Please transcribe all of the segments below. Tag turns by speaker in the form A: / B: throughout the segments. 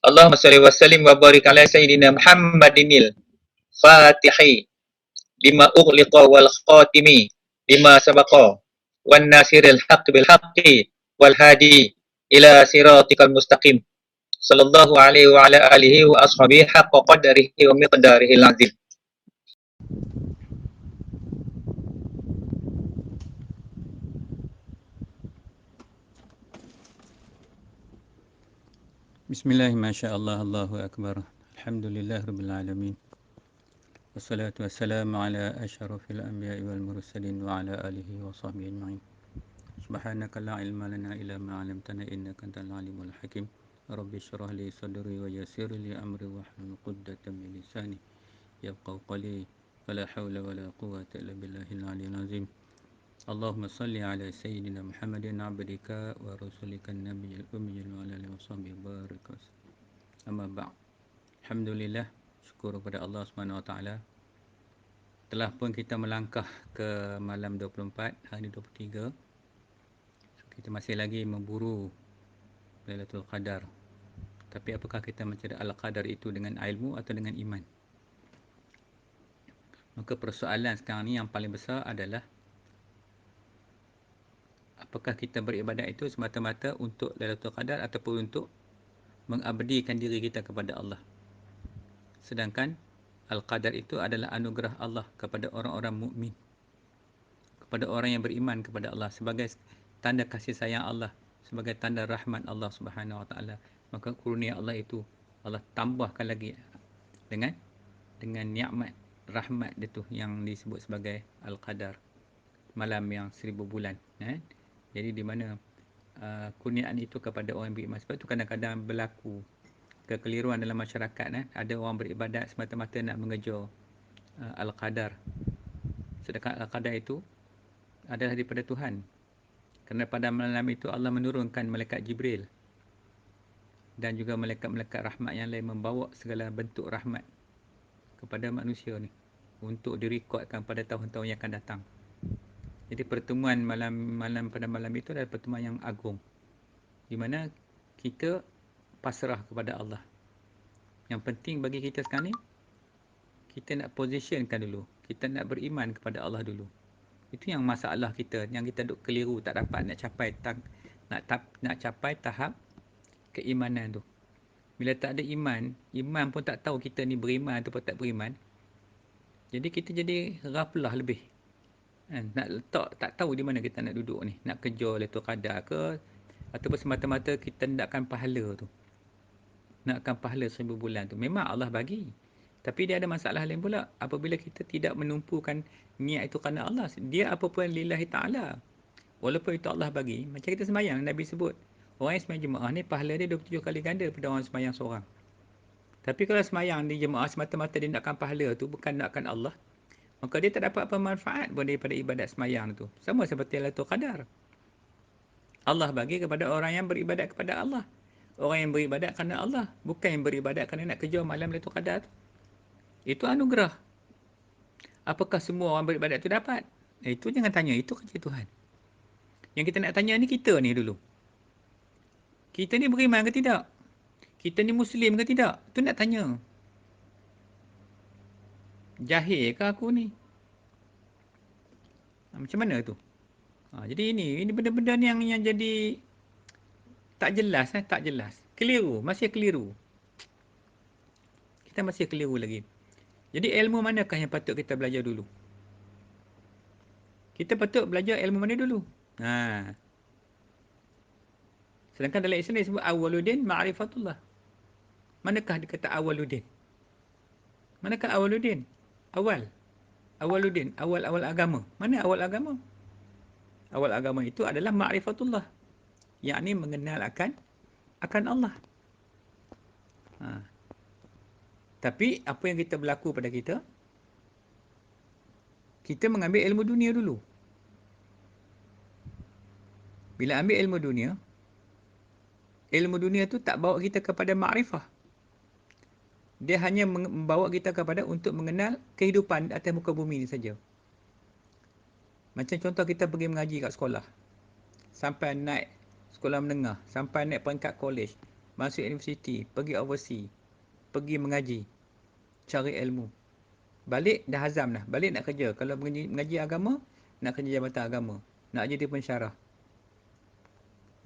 A: Allahumma salli wa sallim wa barik ala sayyidina Muhammadinil Fatihi lima ughliqa wal khatimi lima sabaqa wan nasiril haqq bil haqqi wal hadi ila siratikal mustaqim sallallahu alaihi wa ala alihi wa ashabihi haqqa qadarihi wa miqdarihil azim.
B: Bismillah, masyaallah, Allahu akbar. Alhamdulillah rabbil alamin. Wassalatu wassalamu ala asyrafil anbiya'i wal mursalin wa ala alihi wa sahbihi ajma'in. Subhanaka la ilma lana illa ma 'allamtana innaka antal alimul hakim. Rabbi shrah li sadri wa yassir li amri wahlul 'uqdatam min lisani yafqahu qawli. Wala haula wala quwwata illa billahil 'aliyyil 'azim. Allahumma salli ala sayyidina Muhammadin abdika wa rasulika nabiyil ummiyil wa ala alihi wa sahbihi barik. Amma ba'd. Alhamdulillah, syukur kepada Allah Subhanahu Wa Taala. Telah pun kita melangkah ke malam 24, hari 23. Kita masih lagi memburu Lailatul Qadar. Tapi apakah kita mencari Al-Qadar itu dengan ilmu atau dengan iman? Maka persoalan sekarang ni yang paling besar adalah apakah kita beribadat itu semata-mata untuk Lailatul Qadar ataupun untuk mengabdikan diri kita kepada Allah. Sedangkan Al-Qadar itu adalah anugerah Allah kepada orang-orang mukmin, kepada orang yang beriman kepada Allah, sebagai tanda kasih sayang Allah, sebagai tanda rahmat Allah Subhanahu Wa Taala. Maka kurnia Allah itu Allah tambahkan lagi dengan nikmat rahmat itu yang disebut sebagai Al-Qadar, malam yang 1000 bulan. Jadi di mana kurniaan itu kepada orang yang beriman. Sebab itu kadang-kadang berlaku kekeliruan dalam masyarakat. Ada orang beribadat semata-mata nak mengejar Al-Qadar, sedangkan Al-Qadar itu adalah daripada Tuhan. Kerana pada malam itu Allah menurunkan malaikat Jibril dan juga malaikat-malaikat rahmat yang lain membawa segala bentuk rahmat kepada manusia ni untuk direkodkan pada tahun-tahun yang akan datang. Jadi pertemuan malam pada malam itu adalah pertemuan yang agung, di mana kita pasrah kepada Allah. Yang penting bagi kita sekarang ni, kita nak positionkan dulu, kita nak beriman kepada Allah dulu. Itu yang masalah kita, yang kita duk keliru, tak dapat nak capai tahap keimanan tu. Bila tak ada iman pun tak tahu kita ni beriman ataupun tak beriman. Jadi kita jadi ghaflah lebih. Nak letak, tak tahu di mana kita nak duduk ni. Nak kejar Lailatul Qadar ke, ataupun semata-mata kita nakkan pahala tu. Nakkan pahala 1000 bulan tu. Memang Allah bagi. Tapi dia ada masalah lain pula. Apabila kita tidak menumpukan niat itu kerana Allah, dia apa pun lillahi ta'ala. Walaupun itu Allah bagi, macam kita sembahyang, Nabi sebut, orang yang sembahyang jemaah ni pahala dia 27 kali ganda daripada orang sembahyang seorang. Tapi kalau sembahyang di jemaah semata-mata dia nakkan pahala tu, bukan nakkan Allah, maka dia tak dapat apa manfaat pun daripada ibadat sembahyang tu. Sama seperti Lailatul Qadar. Allah bagi kepada orang yang beribadat kepada Allah. Orang yang beribadat kerana Allah, bukan yang beribadat kerana nak kejar malam Lailatul Qadar tu. Itu anugerah. Apakah semua orang beribadat tu dapat? Itu jangan tanya, itu kerja Tuhan. Yang kita nak tanya ni kita ni dulu. Kita ni beriman ke tidak? Kita ni Muslim ke tidak? Itu nak tanya. Jahil ke aku ni? Macam mana tu? Jadi ini benda-benda ni yang jadi tak jelas. Tak jelas. Keliru. Masih keliru. Kita masih keliru lagi. Jadi ilmu manakah yang patut kita belajar dulu? Kita patut belajar ilmu mana dulu? Sedangkan dalam Islam disebut awwaluddin ma'rifatullah. Manakah dia kata awaluddin? Manakah awaluddin? Awal. Awaluddin, awal-awal agama. Mana awal agama? Awal agama itu adalah ma'rifatullah. Yakni mengenal akan Allah. Tapi apa yang kita berlaku pada kita? Kita mengambil ilmu dunia dulu. Bila ambil ilmu dunia tu tak bawa kita kepada ma'rifah. Dia hanya membawa kita kepada untuk mengenal kehidupan atas muka bumi ni saja. Macam contoh kita pergi mengaji kat sekolah. Sampai naik sekolah menengah, sampai naik peringkat college. masuk universiti, pergi overseas, pergi mengaji, cari ilmu. Balik dah azam dah, balik nak kerja. Kalau mengaji agama, nak kerja jabatan agama, nak jadi pensyarah.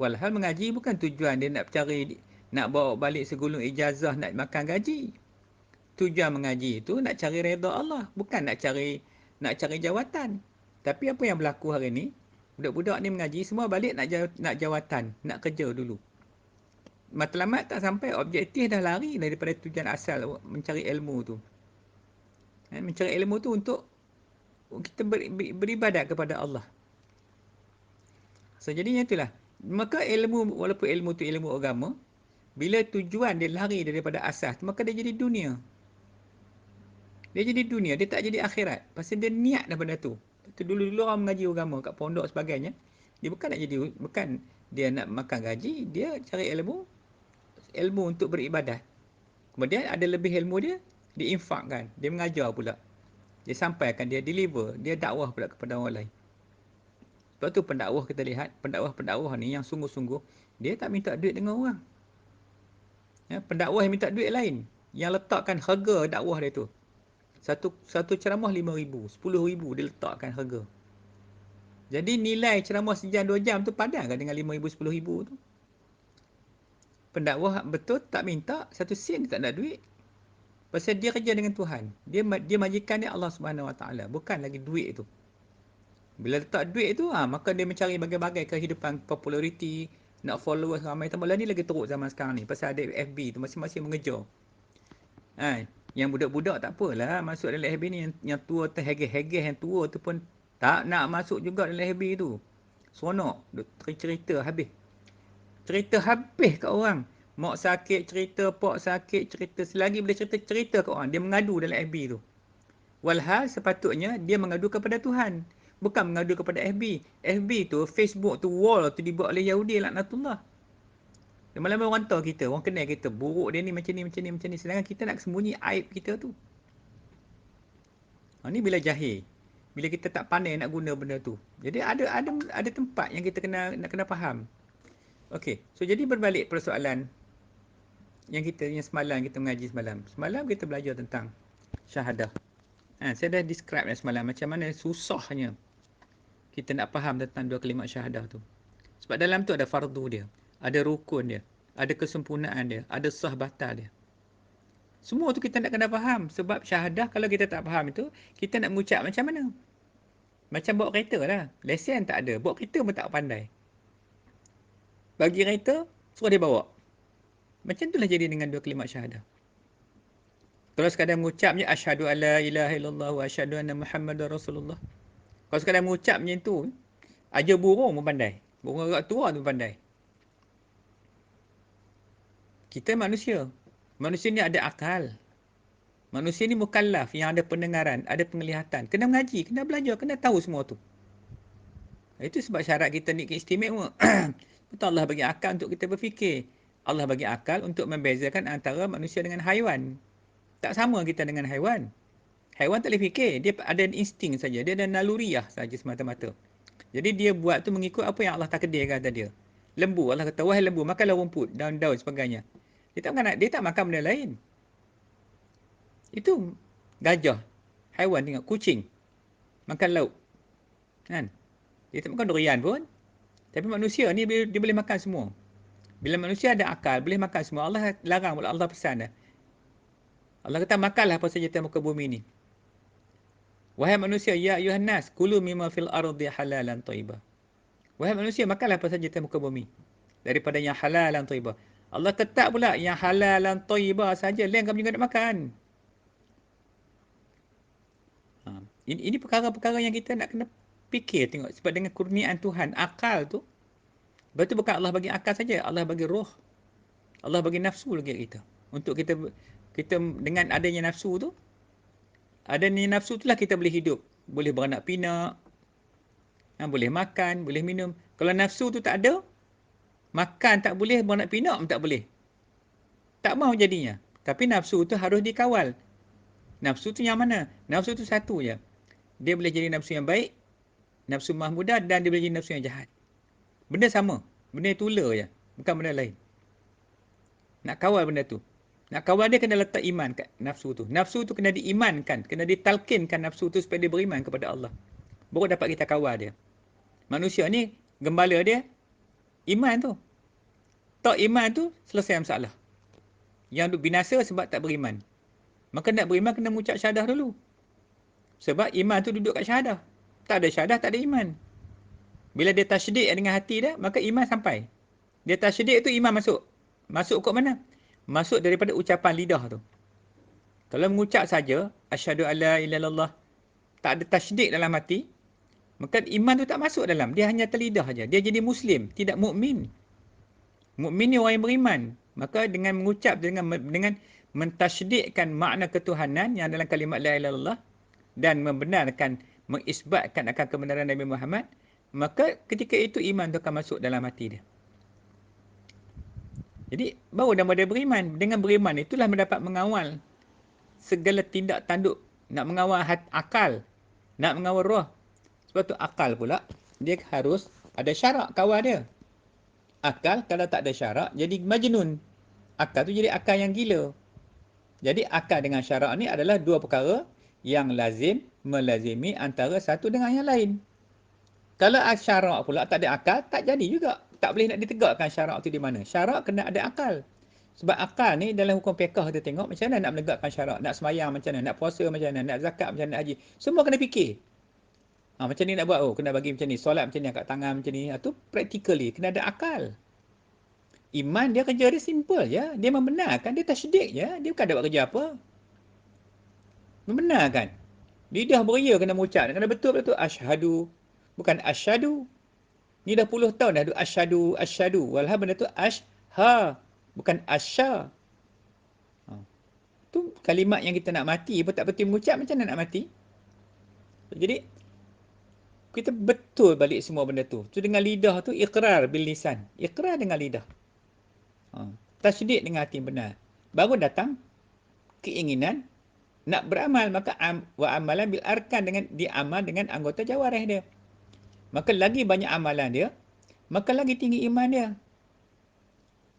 B: Walhal mengaji bukan tujuan dia nak cari, nak bawa balik segulung ijazah, nak makan gaji. Tujuan mengaji itu nak cari redha Allah, bukan nak cari jawatan. Tapi apa yang berlaku hari ni, budak-budak ni mengaji semua balik nak jawatan, nak kerja dulu. Matlamat tak sampai, objektif dah lari daripada tujuan asal mencari ilmu tu. Mencari ilmu tu untuk kita beribadat kepada Allah. So jadinya itulah. Maka ilmu, walaupun ilmu tu ilmu agama, bila tujuan dia lari daripada asas, maka dia jadi dunia. Dia jadi dunia, dia tak jadi akhirat. Pasal dia niat dah benda tu. Dulu-dulu orang mengaji agama kat pondok sebagainya, dia bukan dia nak makan gaji, dia cari ilmu untuk beribadat. Kemudian ada lebih ilmu dia, diinfakkan, dia mengajar pula. Dia sampaikan, dia deliver, dia dakwah pula kepada orang lain. Sebab tu pendakwah kita lihat, pendakwah ni yang sungguh-sungguh, dia tak minta duit dengan orang. Pendakwah yang minta duit lain, yang letakkan harga dakwah dia tu. Satu ceramah 5,000, 10,000 dia letakkan harga. Jadi nilai ceramah sejam 2 jam tu padan kan dengan 5,000, 10,000 tu. Pendakwah betul tak minta satu sen, dia tak nak duit. Pasal dia kerja dengan Tuhan. Dia majikan dia Allah Subhanahu Wa Taala, bukan lagi duit tu. Bila letak duit tu, maka dia mencari bagai-bagai kehidupan, populariti, nak followers ramai. Tambah ni lagi teruk zaman sekarang ni. Pasal ada FB tu, masing-masing mengejar. Yang budak-budak tak apalah masuk dalam FB ni, yang tua terhegeh-hegeh, yang tua tu pun tak nak masuk juga dalam FB tu. Seronok, cerita habis. Cerita habis kat orang. Mak sakit cerita, pak sakit cerita. Selagi boleh cerita kat orang, dia mengadu dalam FB tu. Walhal sepatutnya dia mengadu kepada Tuhan, bukan mengadu kepada FB. FB tu, Facebook tu, wall tu dibuat oleh Yahudi laknatullah. Lama-lama orang tahu kita, orang kenal kita, buruk dia ni macam ni, macam ni, macam ni. Sedangkan kita nak sembunyi aib kita tu. Ni bila jahil. Bila kita tak pandai nak guna benda tu. Jadi ada tempat yang kita kena faham. Okey, so jadi berbalik persoalan yang semalam kita mengaji semalam. Semalam kita belajar tentang syahadah. Saya dah describe semalam macam mana susahnya kita nak faham tentang dua kalimat syahadah tu. Sebab dalam tu ada fardu dia, ada rukun dia, ada kesempurnaan dia, ada sah batal dia. Semua tu kita nak kena faham. Sebab syahadah kalau kita tak faham itu, kita nak mengucap macam mana? Macam bawa kereta lah. Lesen tak ada, bawa kereta pun tak pandai. Bagi kereta, suruh dia bawa. Macam itulah jadi dengan dua kalimat syahadah. Kalau sekadar mengucapnya asyhadu alla ilaha illallah wa asyhadu anna Muhammadar Rasulullah. Kalau sekadar mengucap macam tu, aja burung pun pandai. Burung agak tua tu pandai. Kita manusia. Manusia ni ada akal. Manusia ni mukallaf yang ada pendengaran, ada penglihatan. Kena mengaji, kena belajar, kena tahu semua tu. Itu sebab syarat kita ni istimewa. Betul Allah bagi akal untuk kita berfikir. Allah bagi akal untuk membezakan antara manusia dengan haiwan. Tak sama kita dengan haiwan. Haiwan tak boleh fikir. Dia ada insting saja. Dia ada naluriah saja semata-mata. Jadi dia buat tu mengikut apa yang Allah takdirkan atas dia. Lembu, Allah kata, wahai lembu, makanlah rumput, daun-daun sebagainya. Dia tak makan benda lain. Itu gajah. Haiwan tengok, kucing. Makan lauk. Kan? Dia tak makan durian pun. Tapi manusia ni dia boleh makan semua. Bila manusia ada akal, boleh makan semua. Allah larang pula, Allah pesan dah. Allah kata makanlah apa saja di muka bumi ni. Wahai manusia, ya ayuhan nas, kulu mimma fil ardi halalan thayyibah. Wahai manusia, makanlah apa saja di muka bumi daripada yang halalan thayyibah. Allah tetap pula yang halalan thayyibah saja, lain kamu juga nak makan. Ini perkara-perkara yang kita nak kena fikir tengok, sebab dengan kurniaan Tuhan, akal tu, betul bukan Allah bagi akal saja, Allah bagi roh. Allah bagi nafsu lagi kita. Untuk kita dengan adanya nafsu tu, adanya nafsu itulah kita boleh hidup. Boleh beranak pinak, boleh makan, boleh minum. Kalau nafsu tu tak ada, makan tak boleh, beranak pinak pun tak boleh. Tak mahu jadinya. Tapi nafsu tu harus dikawal. Nafsu tu yang mana? Nafsu tu satu je. Dia boleh jadi nafsu yang baik, nafsu mahmudah, dan dia boleh jadi nafsu yang jahat. Benda sama. Benda yang tula je. Bukan benda lain. Nak kawal benda tu. Nak kawal dia kena letak iman kat nafsu tu. Nafsu tu kena diimankan, kena ditalkinkan nafsu tu supaya dia beriman kepada Allah. Baru dapat kita kawal dia. Manusia ni, gembala dia, iman tu. Tak iman tu, selesai masalah. Yang binasa sebab tak beriman. Maka nak beriman kena mengucap syahadah dulu. Sebab iman tu duduk kat syahadah. Tak ada syahadah, tak ada iman. Bila dia tasydid dengan hati dia, maka iman sampai. Dia tasydid tu iman masuk. Masuk kot mana? Masuk daripada ucapan lidah tu. Kalau mengucap saja, asyhadu alla ilaha illallah, tak ada tasydid dalam hati, maka iman tu tak masuk dalam. Dia hanya terlidah saja. Dia jadi Muslim, tidak mukmin. Mukmin ni orang yang beriman. Maka dengan mengucap, dengan mentasydidkan makna ketuhanan yang dalam kalimat la ilaha illallah dan membenarkan, mengisbatkan akan kebenaran Nabi Muhammad, maka ketika itu iman tu akan masuk dalam hati dia. Jadi baru nama dia beriman. Dengan beriman itulah mendapat mengawal segala tindak tanduk. Nak mengawal akal, nak mengawal roh. Sebab tu akal pula, dia harus ada syarak kawal dia. Akal kalau tak ada syarak, jadi majnun. Akal tu jadi akal yang gila. Jadi akal dengan syarak ni adalah dua perkara yang lazim melazimi antara satu dengan yang lain. Kalau syarak pula tak ada akal, tak jadi juga. Tak boleh nak ditegakkan syarak tu di mana. Syarak kena ada akal. Sebab akal ni dalam hukum fiqh kita tengok macam mana nak menegakkan syarak. Nak semayang macam mana, nak puasa macam mana, nak zakat macam mana, nak haji. Semua kena fikir. Macam ni nak buat, kena bagi macam ni. Solat macam ni, angkat tangan macam ni. Itu practically, kena ada akal. Iman dia kerja dia simple je. Dia membenarkan, dia tasydid je. Dia bukan ada buat kerja apa. Membenarkan. Lidah beria kena mengucap. Kena betul-betul asyhadu. Bukan asyhadu. Ni dah puluh tahun dah asyhadu, asyhadu. Walhal benda tu ashha. Bukan asya. Tu kalimat yang kita nak mati pun tak betul mengucap, macam mana nak mati? Jadi, kita betul balik semua benda tu. Tu dengan lidah tu iqrar bil lisan. Iqrar dengan lidah. Tasydid dengan hati benar. Baru datang keinginan nak beramal, maka wa amalan bil arkan, dengan diamal dengan anggota jawarih dia. Maka lagi banyak amalan dia, maka lagi tinggi iman dia.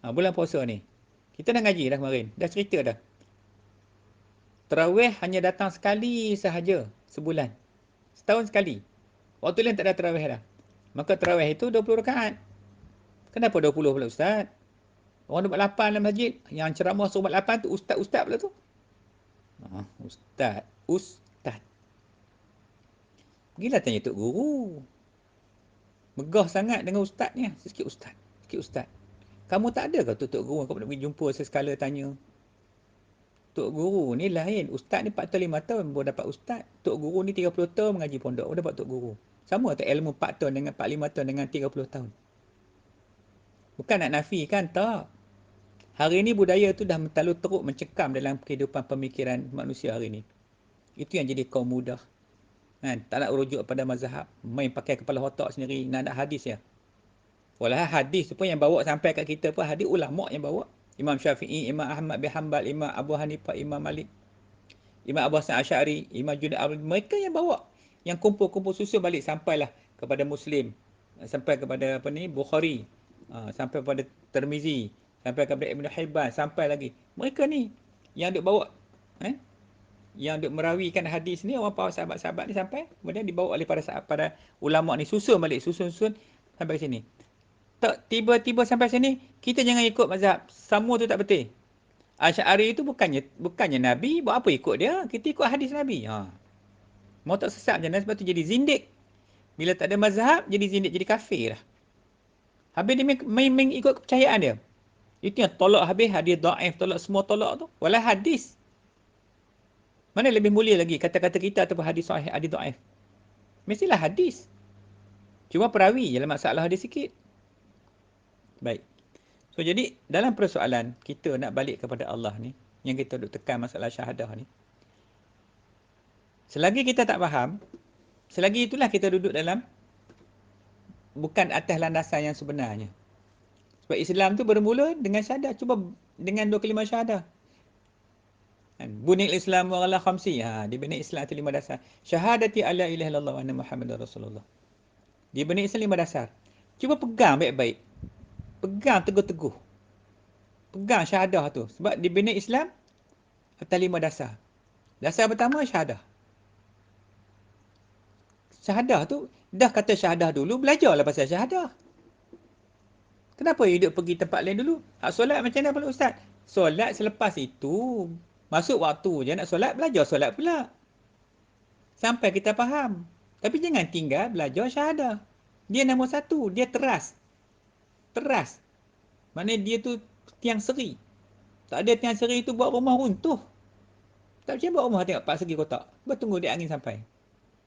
B: Bulan puasa ni, kita dah ngaji dah kemarin, dah cerita dah. Tarawih hanya datang sekali sahaja sebulan. Setahun sekali. Waktu lain tak ada tarawih dah. Maka tarawih itu 20 rakaat. Kenapa 20 pula Ustaz? Orang buat 8 dalam masjid. Yang ceramah suruh buat 8 tu ustaz-ustaz pula tu. Ustaz. Pergilah tanya Tok Guru. Megah sangat dengan ustaz ni. Sikit ustaz. Kamu tak ada ke Tok Guru? Kau nak pergi jumpa sesekala tanya. Tok Guru ni lain. Ustaz ni 4 tahun 5 tahun baru dapat ustaz. Tok Guru ni 30 tahun mengaji pondok baru dapat Tok Guru. Sama tak ilmu 4 tahun dengan 4-5 tahun dengan 30 tahun? Bukan nak nafikan, tak. Hari ni budaya tu dah terlalu teruk mencekam dalam kehidupan pemikiran manusia hari ni. Itu yang jadi kaum muda. Kan? Tak nak rujuk pada mazhab. Main pakai kepala otak sendiri. Nak hadis ya. Walau hadis tu pun yang bawa sampai kat kita pun hadis ulama' yang bawa. Imam Syafi'i, Imam Ahmad bin Hanbal, Imam Abu Hanifah, Imam Malik, Imam Abu Hasan Asy'ari, Imam Junaid Abdul. Mereka yang bawa. Yang kumpul-kumpul susun balik sampailah kepada Muslim. Sampai kepada Bukhari. Sampai kepada Tirmizi. Sampai kepada Ibn Hibban. Sampai lagi. Mereka ni yang duk bawa. Yang duk merawikan hadis ni, orang para sahabat-sahabat ni sampai. Kemudian dibawa oleh para ulama' ni. Susun balik. Susun sampai ke sini. Tak tiba-tiba sampai sini, kita jangan ikut mazhab. Semua tu tak betul. Asy'ari itu bukannya Nabi, buat apa ikut dia? Kita ikut hadis Nabi. Mau tak sesat macam mana? Sebab tu jadi zindik. Bila tak ada mazhab, jadi zindik, jadi kafir lah. Habis dia main ikut kepercayaan dia. Itu yang tolak habis, hadis daif, tolak semua tolak tu. Walau hadis. Mana lebih mulia lagi, kata-kata kita ataupun hadis sahih, hadis daif? Mestilah hadis. Cuma perawi je lah masalah dia sikit. Baik. So, jadi dalam persoalan kita nak balik kepada Allah ni, yang kita duk tekan masalah syahadah ni, selagi kita tak faham, selagi itulah kita duduk dalam bukan atas landasan yang sebenarnya. Sebab Islam tu bermula dengan syahadah. Cuba dengan 2 kalimah syahadah. Bunil Islam wa ala khamsi. Dibina Islam itu 5 dasar. Syahadati alla ilaha illallah wa anna Muhammadar Rasulullah. Dibina Islam 5 dasar. Cuba pegang baik-baik. Pegang teguh-teguh. pegang syahadah tu. Sebab dibina Islam atas 5 dasar. Dasar pertama syahadah. Syahadah tu, dah kata syahadah dulu, belajarlah pasal syahadah. Kenapa you duk pergi tempat lain dulu? Hak solat macam mana pula Ustaz? Solat selepas itu, masuk waktu je nak solat, belajar solat pula. Sampai kita faham. Tapi jangan tinggal belajar syahadah. Dia nombor satu, dia teras. Teras. Maknanya dia tu tiang seri. Tak ada tiang seri tu buat rumah runtuh. Tak macam buat rumah tengok pak segi kotak. Bertunggu dia angin sampai.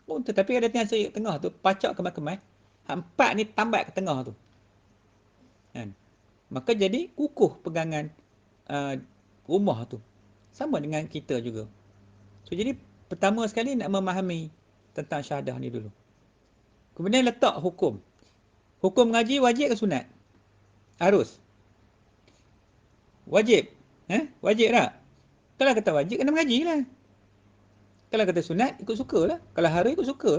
B: Runtuh. Tapi ada tiang seri kat tengah tu, pacak kemas-kemas. Hak empat ni tambat ke tengah tu. Kan? Maka jadi kukuh pegangan rumah tu. Sama dengan kita juga. So jadi pertama sekali nak memahami tentang syahadah ni dulu. Kemudian letak hukum. Hukum mengaji wajib ke sunat? Harus. Wajib. Wajib tak? Kalau kata wajib, kena mengaji lah. Kalau kata sunat, ikut suka lah. Kalau harus, ikut suka.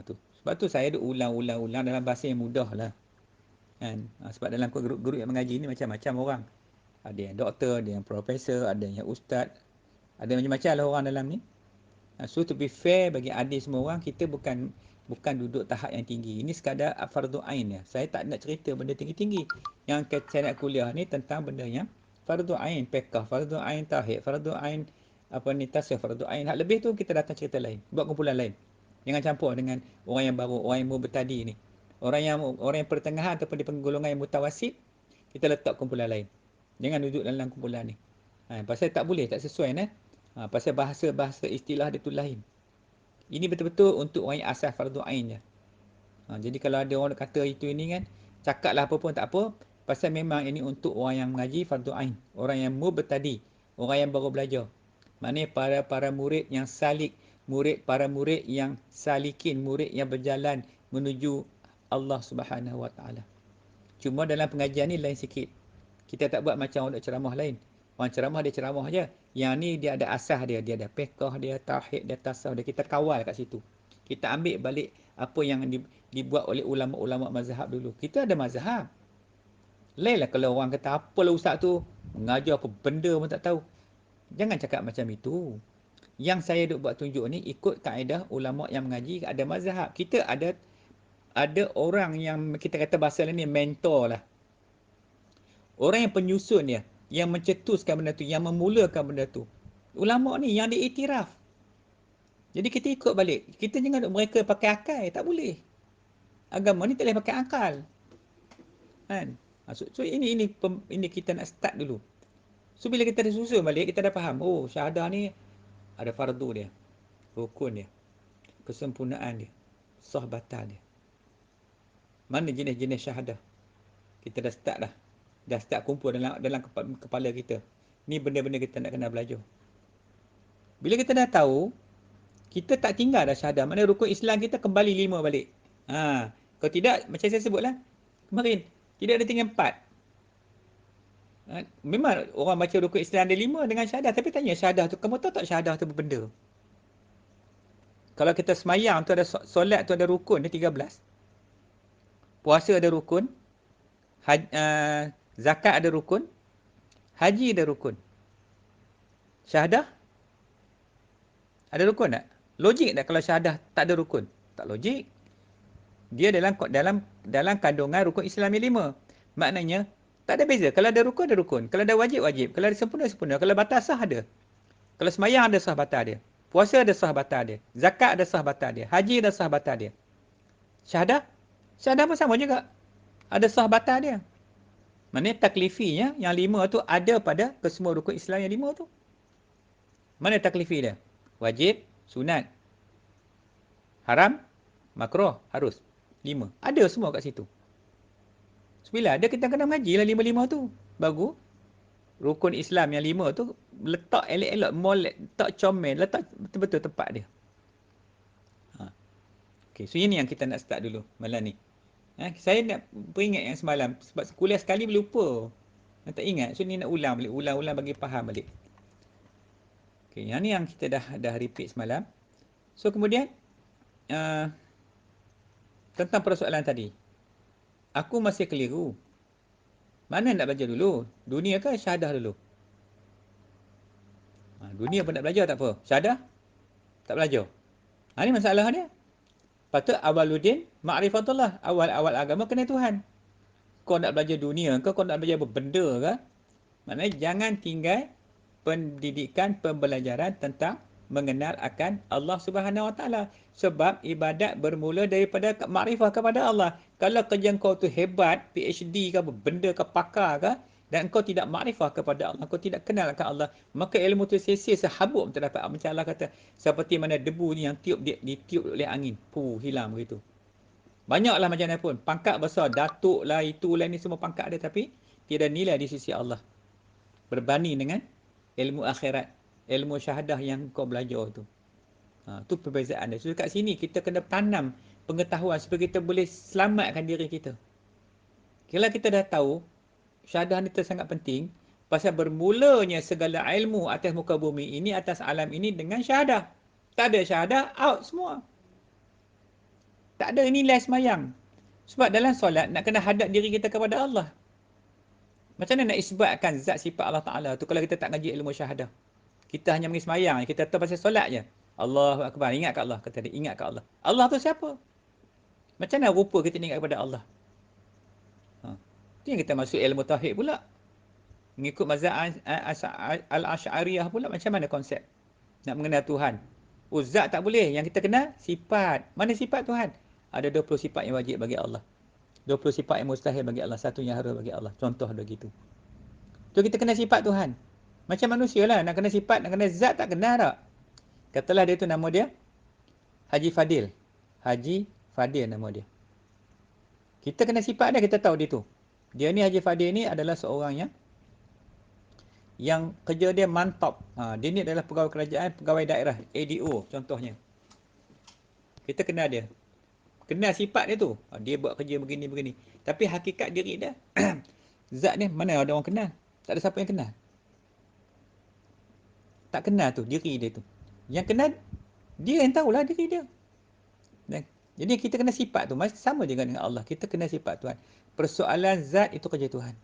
B: Tu. Sebab tu saya duk ulang-ulang dalam bahasa yang mudah lah. Kan? Sebab dalam guru yang mengaji ni macam-macam orang. Ada yang doktor, ada yang profesor, ada yang ustaz. Ada macam-macam lah orang dalam ni. So to be fair, bagi adil semua orang, kita bukan duduk tahap yang tinggi. Ini sekadar fardu ain ya. Saya tak nak cerita benda tinggi-tinggi. Yang saya nak kuliah ni tentang benda yang fardu ain, fiqh, fardu ain tauhid, fardu ain tasawuf, fardu ain. Hak lebih tu kita datang cerita lain, buat kumpulan lain. Jangan campur dengan orang yang baru, orang yang mubtadi ni. Orang yang pertengahan ataupun di penggolongan yang mutawasit, kita letak kumpulan lain. Jangan duduk dalam kumpulan ni. Pasal tak boleh, tak sesuai pasal bahasa istilah dia tu lain. Ini betul-betul untuk orang yang asal fardu ain je. Jadi kalau ada orang kata itu ini kan, cakaplah apa pun tak apa, pasal memang ini untuk orang yang mengaji fardu ain, orang yang mubtadi, orang yang baru belajar. Maknanya para murid yang salik, para murid yang salikin, murid yang berjalan menuju Allah Subhanahu Wa Taala. Cuma dalam pengajian ni lain sikit. Kita tak buat macam orang ceramah lain. Orang ceramah dia ceramah je. Yang ni dia ada asas dia. Dia ada fiqh, dia tauhid, dia tasawuf dia. Kita kawal kat situ. Kita ambil balik apa yang dibuat oleh ulama-ulama mazhab dulu. Kita ada mazhab. Lainlah kalau orang kata apalah ustaz tu mengajar apa benda pun tak tahu. Jangan cakap macam itu. Yang saya duk buat tunjuk ni ikut kaedah ulama yang mengaji ada mazhab. Kita ada orang yang kita kata bahasa lain ni mentor lah. Orang yang penyusun dia, yang mencetuskan benda tu, yang memulakan benda tu. Ulama ni yang diiktiraf. Jadi kita ikut balik. Kita jangan duk mereka pakai akal, tak boleh. Agama ni tak boleh pakai akal. Kan? So ini kita nak start dulu. So bila kita dah susun balik, kita dah faham, oh syahadah ni ada fardu dia, rukun dia, kesempurnaan dia, sah batal dia. Mana jenis-jenis syahadah? Kita dah start dah. Dah start kumpul dalam kepala kita. Ni benda-benda kita nak kena belajar. Bila kita dah tahu, kita tak tinggal dah syahadah. Maknanya rukun Islam kita kembali 5 balik. Kalau tidak, macam saya sebutlah kemarin, tidak ada tinggal 4. Memang orang baca rukun Islam ada 5 dengan syahadah. Tapi tanya syahadah tu, kamu tahu tak syahadah tu berbenda? Kalau kita semayang tu ada solat tu ada rukun dia 13. Puasa ada rukun. Zakat ada rukun. Haji ada rukun. Syahadah ada rukun tak? Logik tak kalau syahadah tak ada rukun? Tak logik. Dia dalam kandungan rukun Islam yang 5. Maknanya tak ada beza. Kalau ada rukun, ada rukun. Kalau ada wajib, wajib. Kalau ada sempurna, sempurna. Kalau batal, sah ada. Kalau semayang ada sah batal dia. Puasa ada sah batal dia. Zakat ada sah batal dia. Haji ada sah batal dia. Syahadah? Syahadah pun sama juga. Ada sah batal dia. Maknanya taklifinya yang 5 tu ada pada kesemua rukun Islam yang 5 tu. Mana taklifi dia? Wajib, sunat, haram, makruh, harus. 5. Ada semua kat situ. So, bila ada kita kena mengaji lah 5-5 tu. Bagus. Rukun Islam yang 5 tu letak elok-elok, molek, letak comel, letak betul-betul tempat dia. Okay, so ini yang kita nak start dulu malam ni. Saya nak peringat yang semalam. Sebab kuliah sekali boleh lupa. Tak ingat. So ni nak ulang balik. Ulang-ulang bagi faham balik. Okay, yang ni yang kita dah repeat semalam. So kemudian tentang persoalan tadi. Aku masih keliru. Mana nak belajar dulu? Dunia ke syahadah dulu? Dunia pun nak belajar tak apa. Syahadah tak belajar. Ni masalah dia. Patut awaluddin ma'rifatullah. Awal-awal agama kena Tuhan. Kau nak belajar dunia ke, kau nak belajar benda ke? Maknanya jangan tinggal pendidikan, pembelajaran tentang mengenal akan Allah Subhanahu Wa Taala. Sebab ibadat bermula daripada makrifah kepada Allah. Kalau kerja kau tu hebat, PhD ke apa, benda ke, pakar ke, dan kau tidak makrifah kepada Allah, kau tidak kenal akan Allah, maka ilmu tu sia-sia, sehabuk terdapat. Macam Allah kata, seperti mana debu ni yang ditiup oleh angin, hilang begitu. Banyaklah macam mana pun, pangkat besar, datuk lah, itulah, ni semua pangkat ada, tapi tiada nilai di sisi Allah berbanding dengan ilmu akhirat, ilmu syahadah yang kau belajar tu. Tu perbezaan dia. So kat sini kita kena tanam pengetahuan supaya kita boleh selamatkan diri kita. Kalau kita dah tahu syahadah ni sangat penting, pasal bermulanya segala ilmu atas muka bumi ini, atas alam ini dengan syahadah. Tak ada syahadah, out semua. Tak ada nilai semayang. Sebab dalam solat nak kena hadap diri kita kepada Allah. Macam mana nak isbatkan zat sifat Allah Ta'ala tu kalau kita tak ngaji ilmu syahadah? Kita hanya pergi semayang, kita tahu pasal solat je. Allahu Akbar, ingat kat Allah. Kata dia, ingat kat Allah. Allah tu siapa? Macam mana rupa kita ingat kepada Allah? Itu yang kita masuk ilmu tauhid pula. Mengikut mazhab Al-Asy'ariyah pula, macam mana konsep nak mengenal Tuhan? Zat tak boleh, yang kita kenal sifat. Mana sifat Tuhan? Ada 20 sifat yang wajib bagi Allah. 20 sifat yang mustahil bagi Allah, satu yang harus bagi Allah. Contoh begitu. Tu kita kena sifat Tuhan. Macam manusia lah, nak kena sifat, nak kena zat, tak kena tak? Katalah dia tu nama dia Haji Fadil. Haji Fadil nama dia. Kita kena sifat dia, kita tahu dia tu. Dia ni Haji Fadil ni adalah seorang yang kerja dia mantap. Dia ni adalah pegawai kerajaan, pegawai daerah, ADO contohnya. Kita kenal dia. Kenal sifat dia tu. Dia buat kerja begini-begini. Tapi hakikat diri dia, zat ni mana ada orang kenal? Tak ada siapa yang kenal. Tak kenal tu, diri dia tu. Yang kenal, dia yang tahulah diri dia. Jadi kita kena sifat tu. Sama juga dengan Allah. Kita kena sifat Tuhan. Persoalan zat itu kerja Tuhan.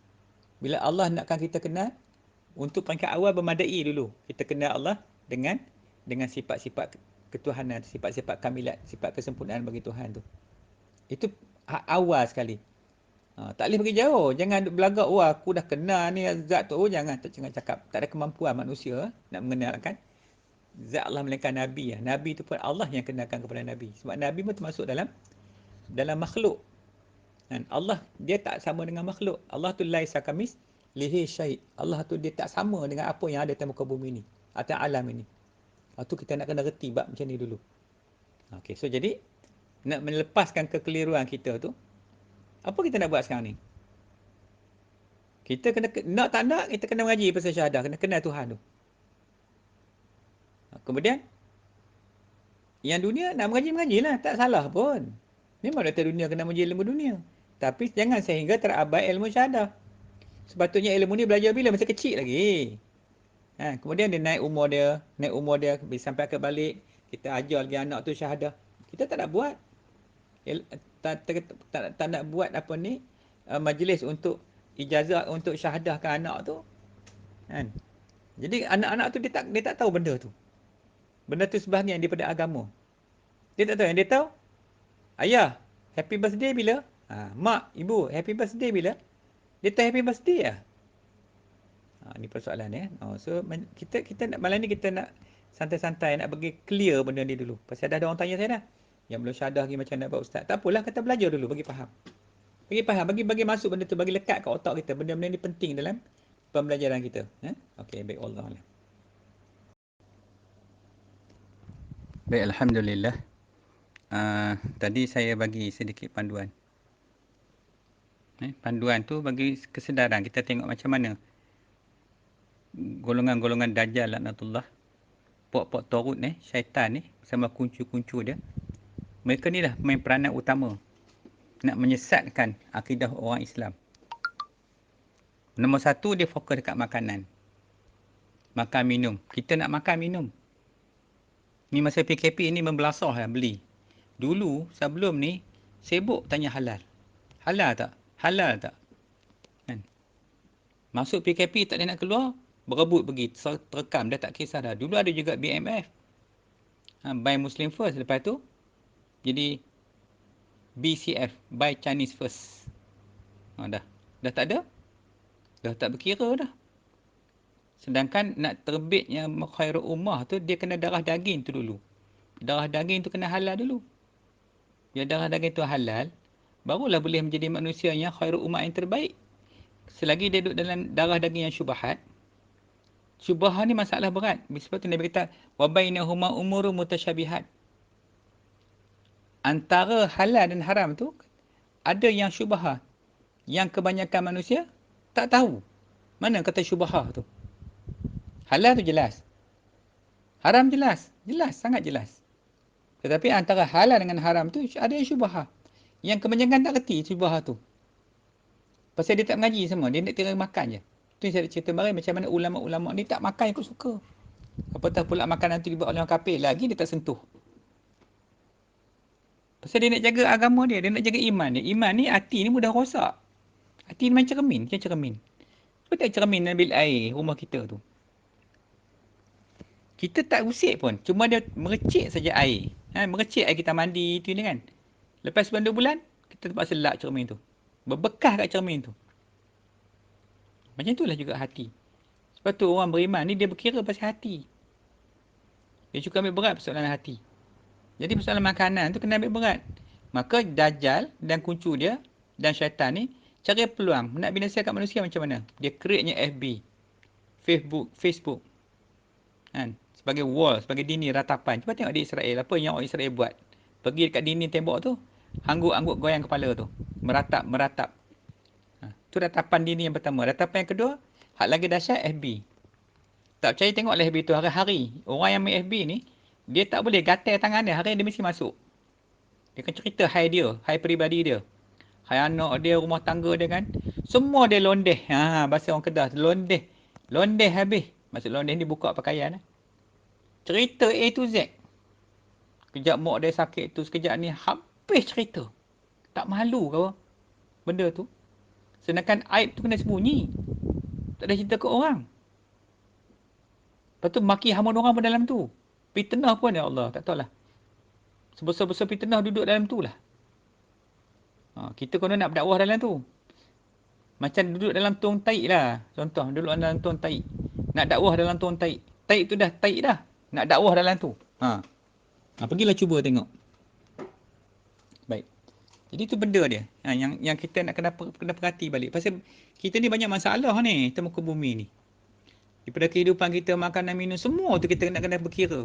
B: Bila Allah nakkan kita kenal, untuk peringkat awal bermadai dulu. Kita kenal Allah dengan sifat-sifat ketuhanan, sifat-sifat kamilat, sifat kesempurnaan bagi Tuhan tu. Itu awal sekali. Tak boleh pergi jauh. Jangan belagak, aku dah kenal ni zat tu. Jangan cakap. Tak ada kemampuan manusia nak mengenalkan zat Allah melainkan Nabi. Nabi tu pun Allah yang kenalkan kepada Nabi. Sebab Nabi pun termasuk dalam makhluk. Dan Allah, dia tak sama dengan makhluk. Allah tu laisa kamis lihi syait. Allah tu dia tak sama dengan apa yang ada di muka bumi ni, atas alam ini. Tu kita nak kena reti bab macam ni dulu. Okey, so jadi nak melepaskan kekeliruan kita tu, apa kita nak buat sekarang ni? Kita kena, nak tak nak, kita kena mengaji pasal syahadah, kena kenal Tuhan tu. Kemudian yang dunia nak mengaji-mengajilah, tak salah pun. Memang doktor dunia kena mengaji ilmu dunia. Tapi jangan sehingga terabai ilmu syahadah. Sepatutnya ilmu ni belajar bila? Masa kecil lagi. Kemudian dia naik umur dia, sampai ke balik, kita ajar lagi anak tu syahadah. Kita tak nak buat. Tak nak buat apa ni, majlis untuk ijazah untuk syahadahkan anak tu. Kan? Jadi anak-anak tu dia tak tahu benda tu. Benda tu sebahagian daripada agama. Dia tak tahu. Yang dia tahu, ayah, happy birthday bila? Mak, ibu, happy birthday bila? Dia tahu happy birthday lah. Ni persoalan ya. So kita nak malam ni kita nak santai-santai, nak bagi clear benda ni dulu. Pasal dah ada orang tanya saya dah. Yang belum syahadah lagi macam nak buat ustaz. Tak apalah, kita belajar dulu bagi faham. Bagi masuk benda tu, bagi lekat kat otak kita. Benda-benda ni penting dalam pembelajaran kita. Okey, baik, Allah.
C: Baik, alhamdulillah. Tadi saya bagi sedikit panduan. Panduan tu bagi kesedaran kita tengok macam mana golongan-golongan Dajjal laknatullah, pok-pok Torut ni, syaitan ni sama kuncu-kuncu dia. Mereka ni dah main peranan utama nak menyesatkan akidah orang Islam. Nombor satu, dia fokus dekat makanan. Makan minum. Kita nak makan minum. Ni masa PKP ni membelasah lah beli. Dulu sebelum ni sibuk tanya halal. Halal tak? Halal tak? Kan? Masuk PKP tak ada nak keluar, berebut pergi, terekam, dah tak kisah dah. Dulu ada juga BMF. Buy Muslim First. Lepas tu, jadi BCF, Buy Chinese First. Dah tak ada. Dah tak berkira dah. Sedangkan nak terbitnya Khairul Ummah tu, dia kena darah daging tu dulu. Darah daging tu kena halal dulu. Bila darah daging tu halal, barulah boleh menjadi manusia yang Khairul Ummah yang terbaik. Selagi dia duduk dalam darah daging yang syubhat, syubhah ni masalah berat. Sebab tu Nabi kata, wa bainahuma umurun mutasyabihat. Antara halal dan haram tu, ada yang syubhah. Yang kebanyakan manusia tak tahu. Mana kata syubhah tu? Halal tu jelas. Haram jelas. Jelas, sangat jelas. Tetapi antara halal dengan haram tu ada yang syubhah. Yang kebanyakan tak reti syubhah tu. Pasal dia tak mengaji semua. Dia nak kira makan je. Tu yang saya cerita kemarin macam mana ulama-ulama ni tak makan ikut suka. Apatah pula makanan tu dibuat oleh orang kafir lagi dia tak sentuh. Pasal dia nak jaga agama dia. Dia nak jaga iman dia. Iman ni hati ni mudah rosak. Hati ni macam cermin. Macam cermin. Seperti cermin nak ambil air rumah kita tu. Kita tak usik pun. Cuma dia merecik saja air. Merecik air kita mandi tu ni kan. Lepas 1-2 bulan, kita terpaksa lak cermin tu. Berbekas kat cermin tu. Macam itulah juga hati. Sebab tu orang beriman ni dia berkira pasal hati. Dia suka ambil berat persoalan hati. Jadi persoalan makanan tu kena ambil berat. Maka Dajjal dan kuncu dia dan syaitan ni cari peluang nak binasakan manusia macam mana? Dia create-nya FB, Facebook. Kan? Sebagai wall, sebagai dinding ratapan. Cuba tengok di Israel apa yang orang Israel buat. Pergi dekat dinding tembok tu, angguk-angguk goyang kepala tu. Meratap. Tu ratapan dinding yang pertama. Ratapan yang kedua, hak lagi dahsyat FB. Tak percaya tengoklah FB tu hari-hari. Orang yang main FB ni, dia tak boleh gatal tangan dia. Hari dia mesti masuk. Dia akan cerita hai dia, hai peribadi dia. Hai anak dia, rumah tangga dia kan. Semua dia londeh. Bahasa orang Kedah, londeh. Londeh habis. Maksud londeh ni buka pakaian. Cerita A to Z. Sekejap mak dia sakit tu, sekejap ni habis cerita. Tak malu ke apa benda tu? Sedangkan aib tu kena sembunyi. Tak ada cerita ke orang. Lepas tu maki hamun orang pun dalam tu. Fitnah pun ya Allah, tak tahulah. Sebesar-besar fitnah duduk dalam tu lah. Kita konon nak berdakwah dalam tu. Macam duduk dalam tuang taik lah. Contoh, duduk dalam tuang taik. Nak dakwah dalam tuang taik. Taik tu dah taik dah. Nak dakwah dalam tu. Pergilah cuba tengok. Baik. Jadi tu benda dia. Yang kita nak kena perhati balik. Pasal kita ni banyak masalah ni. Kita muka bumi ni. Daripada kehidupan kita, makanan, minum, semua tu kita nak kena berkira.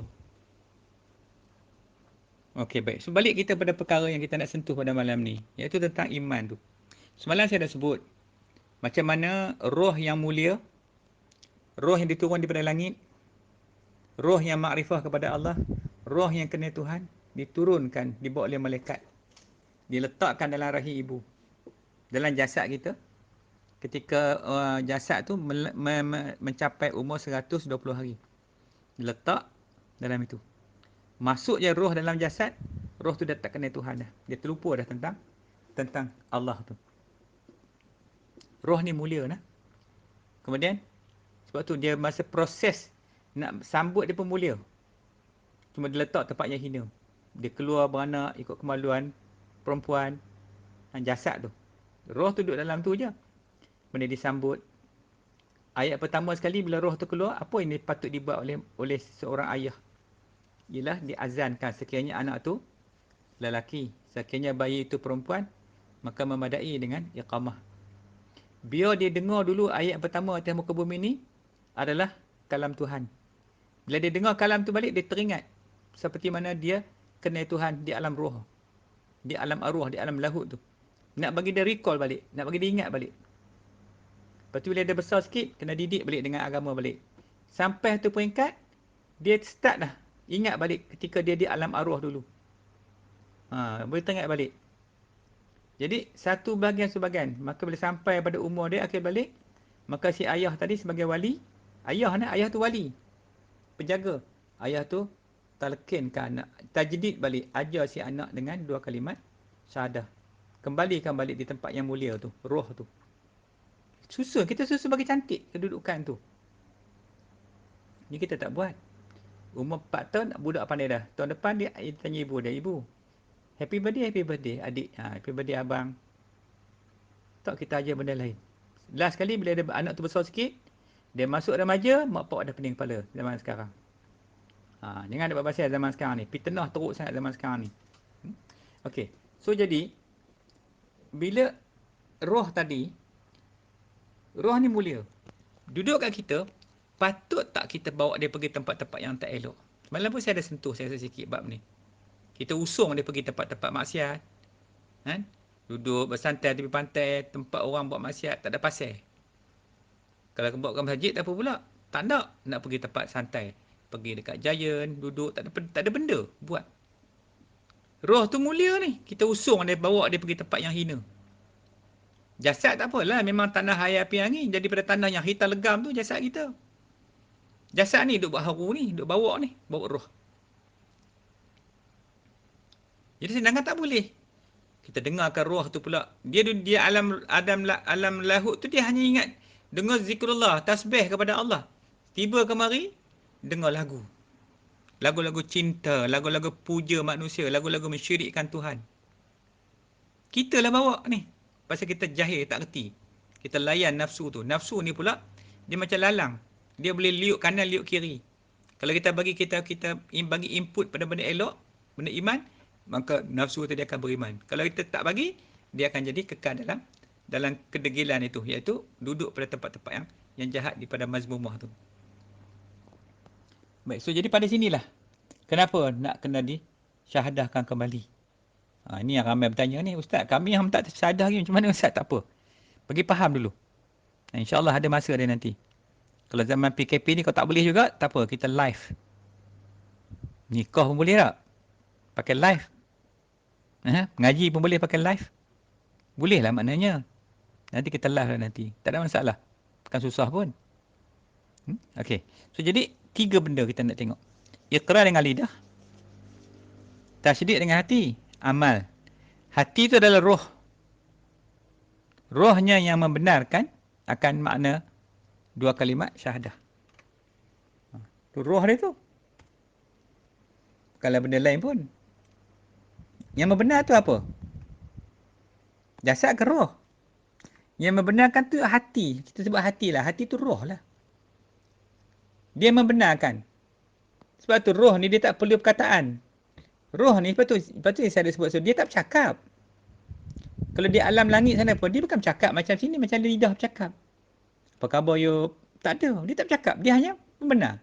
C: Okey, baik. So, balik kita pada perkara yang kita nak sentuh pada malam ni. Iaitu tentang iman tu. Semalam saya dah sebut. Macam mana roh yang mulia, roh yang diturun daripada langit, roh yang makrifah kepada Allah, roh yang kenal Tuhan, diturunkan, dibawa oleh malaikat. Diletakkan dalam rahim ibu. Dalam jasad kita. Ketika jasad tu mencapai umur 120 hari. Diletak dalam itu. Masuk je roh dalam jasad, roh tu dah tak kenal Tuhan dah. Dia terlupa dah tentang Allah tu. Roh ni mulia nah. Kemudian sebab tu dia masa proses nak sambut dia pun mulia. Cuma dia letak tempat yang hina. Dia keluar beranak ikut kemaluan perempuan, jasad tu. Roh tu duduk dalam tu je. Benda disambut. Ayat pertama sekali bila roh tu keluar, apa yang patut dibuat oleh seorang ayah? Ialah diazankan sekiranya anak tu lelaki, sekiranya bayi itu perempuan, maka memadai dengan iqamah. Biar dia dengar dulu ayat pertama atas muka bumi ni adalah kalam Tuhan. Bila dia dengar kalam tu balik, dia teringat seperti mana dia kenal Tuhan di alam roh, di alam arwah, di alam lahut tu. Nak bagi dia recall balik, nak bagi dia ingat balik. Lepas tu bila dia besar sikit, kena didik balik dengan agama balik. Sampai tu peringkat, dia start dah ingat balik ketika dia di alam arwah dulu. Boleh teringat balik. Jadi satu bahagian sebahagian. Maka bila sampai pada umur dia akhir balik, maka si ayah tadi sebagai wali, ayah tu wali, penjaga. Ayah tu talqinkan anak, tajdid balik, ajar si anak dengan 2 kalimat syahadah. Kembalikan balik di tempat yang mulia tu, roh tu. Susun, kita susun bagi cantik kedudukan tu. Ni kita tak buat. Umur 4 tahun, budak pandai dah. Tahun depan dia tanya ibu dia, ibu, happy birthday adik. Happy birthday abang. Tak, kita ajar benda lain. Last kali bila ada anak tu besar sikit, dia masuk remaja, mak pak dah pening kepala zaman sekarang. Jangan ada buat pasal zaman sekarang ni. Fitnah teruk sangat zaman sekarang ni. Okey. So jadi, bila roh tadi, roh ni mulia. Duduk kat kita, patut tak kita bawa dia pergi tempat-tempat yang tak elok? Semalam pun saya ada sentuh, saya rasa sikit bab ni. Kita usung dia pergi tempat-tempat maksiat. Kan? Duduk bersantai tepi pantai, tempat orang buat maksiat, tak ada pasal. Kalau bawa ke masjid, tak apa pula. Tak nak pergi tempat santai. Pergi dekat Giant, duduk, tak ada benda buat. Roh tu mulia ni. Kita usung dia, bawa dia pergi tempat yang hina. Jasad tak apalah, memang tanah air api angin. Jadi pada tanah yang hitam legam tu, jasad kita. Jasad ni duk buat haru ni, duk bawa ni, bawa roh. Jadi sedangkan tak boleh. Kita dengarkan roh tu pula. Dia alam lahut tu dia hanya ingat dengar zikrullah, tasbih kepada Allah. Tiba kemari, dengar lagu. Lagu-lagu cinta, lagu-lagu puja manusia, lagu-lagu mensyirikkan Tuhan. Kita lah bawa ni. Pasal kita jahil, tak reti. Kita layan nafsu tu. Nafsu ni pula, dia macam lalang. Dia boleh liuk kanan, liuk kiri. Kalau kita bagi bagi input pada benda elok, benda iman, maka nafsu tu dia akan beriman. Kalau kita tak bagi, dia akan jadi kekal dalam kedegilan itu, iaitu duduk pada tempat-tempat yang jahat daripada mazmumah tu. Baik, so jadi pada sinilah kenapa nak kena disyahadahkan kembali. Ini yang ramai bertanya ni, Ustaz, kami yang tak tersyahadah lagi, macam mana Ustaz? Tak apa. Bagi faham dulu. InsyaAllah ada masa dia nanti. Kalau zaman PKP ni kau tak boleh juga, tak apa, kita live. Nikah pun boleh tak? Pakai live. Ngaji pun boleh pakai live. Boleh lah maknanya. Nanti kita live lah nanti. Tak ada masalah. Bukan susah pun. Okey. So jadi, 3 benda kita nak tengok. Iqrar dengan lidah. Tasydid dengan hati. Amal. Hati itu adalah roh. Rohnya yang membenarkan akan makna 2 kalimat syahadah. Tu roh dia tu. Bukanlah benda lain pun. Yang membenar tu apa? Jasad ke roh? Yang membenarkan tu hati. Kita sebut hati lah. Hati tu roh lah. Dia membenarkan. Sebab tu roh ni dia tak perlu perkataan. Roh ni lepas tu saya ada sebut. So, dia tak bercakap. Kalau dia alam langit sana pun, dia bukan bercakap macam sini. Macam lidah bercakap. Apa khabar Yop? Tak ada. Dia tak bercakap. Dia hanya membenar.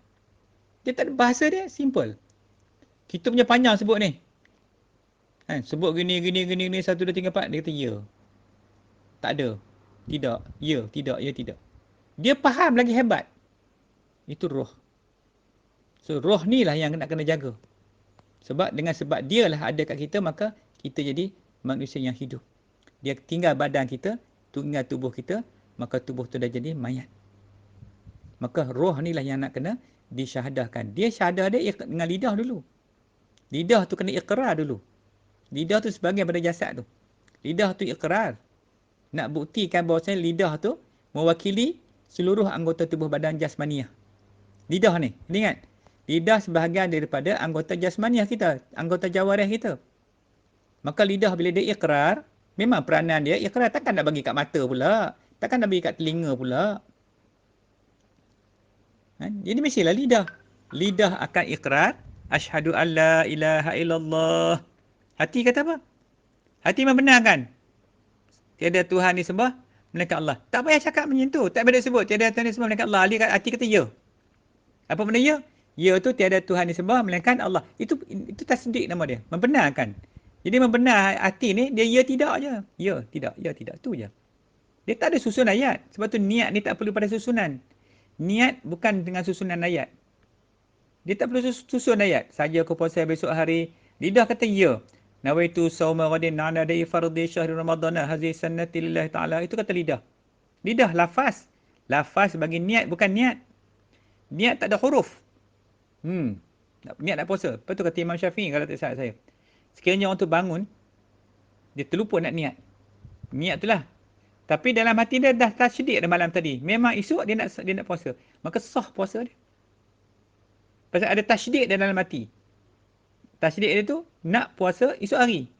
C: Dia tak ada bahasa dia. Simple. Kita punya panjang sebut ni. Sebut gini, 1, 2, 3, 4. Dia kata ya. Tak ada. Tidak. Ya. Tidak. Ya. Tidak. Dia faham lagi hebat. Itu roh. So roh ni lah yang nak kena jaga. Sebab dia lah ada kat kita, maka kita jadi manusia yang hidup. Dia tinggal badan kita, tinggal tubuh kita, maka tubuh tu dah jadi mayat. Maka roh ni lah yang nak kena disyahadahkan. Dia syahadah dia dengan lidah dulu. Lidah tu kena iqrar dulu. Lidah tu sebahagian pada jasad tu. Lidah tu iqrar. Nak buktikan bahawasanya lidah tu mewakili seluruh anggota tubuh badan jasmaniah. Lidah ni, ingat. Lidah sebahagian daripada anggota jasmaniah kita, anggota jawarih kita. Maka lidah bila dia iqrar, memang peranan dia iqrar. Takkan nak bagi kat mata pula. Takkan nak bagi kat telinga pula. Jadi mestilah lidah. Lidah akan iqrar. Asyhadu an la ilaha illallah. Hati kata apa? Hati membenarkan. Tiada Tuhan disembah melainkan Allah. Tak payah cakap macam tu. Tak payah sebut tiada Tuhan disembah melainkan Allah. Hati kata ya. Apa benda ya? Ya tu tiada Tuhan disembah melainkan Allah. Itu tasdik nama dia. Membenarkan. Jadi membenar hati ni, dia ya tidak je. Ya tidak. Tu je. Dia tak ada susun ayat. Sebab tu niat ni tak perlu pada susunan. Niat bukan dengan susunan ayat. Dia tak perlu susun ayat. Saja aku puasa besok hari. Lidah kata ya. Nawaitu sawma ghadin ala dai fardhi syahr ramadhan hadhihi sunnati lillahi ta'ala. Itu kata lidah. Lidah lafaz. Lafaz bagi niat bukan niat. Niat tak ada huruf. Niat nak puasa. Lepas tu kata Imam Syafi'i kalau tak salah saya. Sekiranya orang tu bangun, dia terlupa nak niat. Niat tu lah. Tapi dalam hati dia dah tasydid dah malam tadi. Memang esok dia nak puasa. Maka sah puasa dia. Pasal ada tasydid dalam hati. Tasydid dia tu nak puasa esok hari.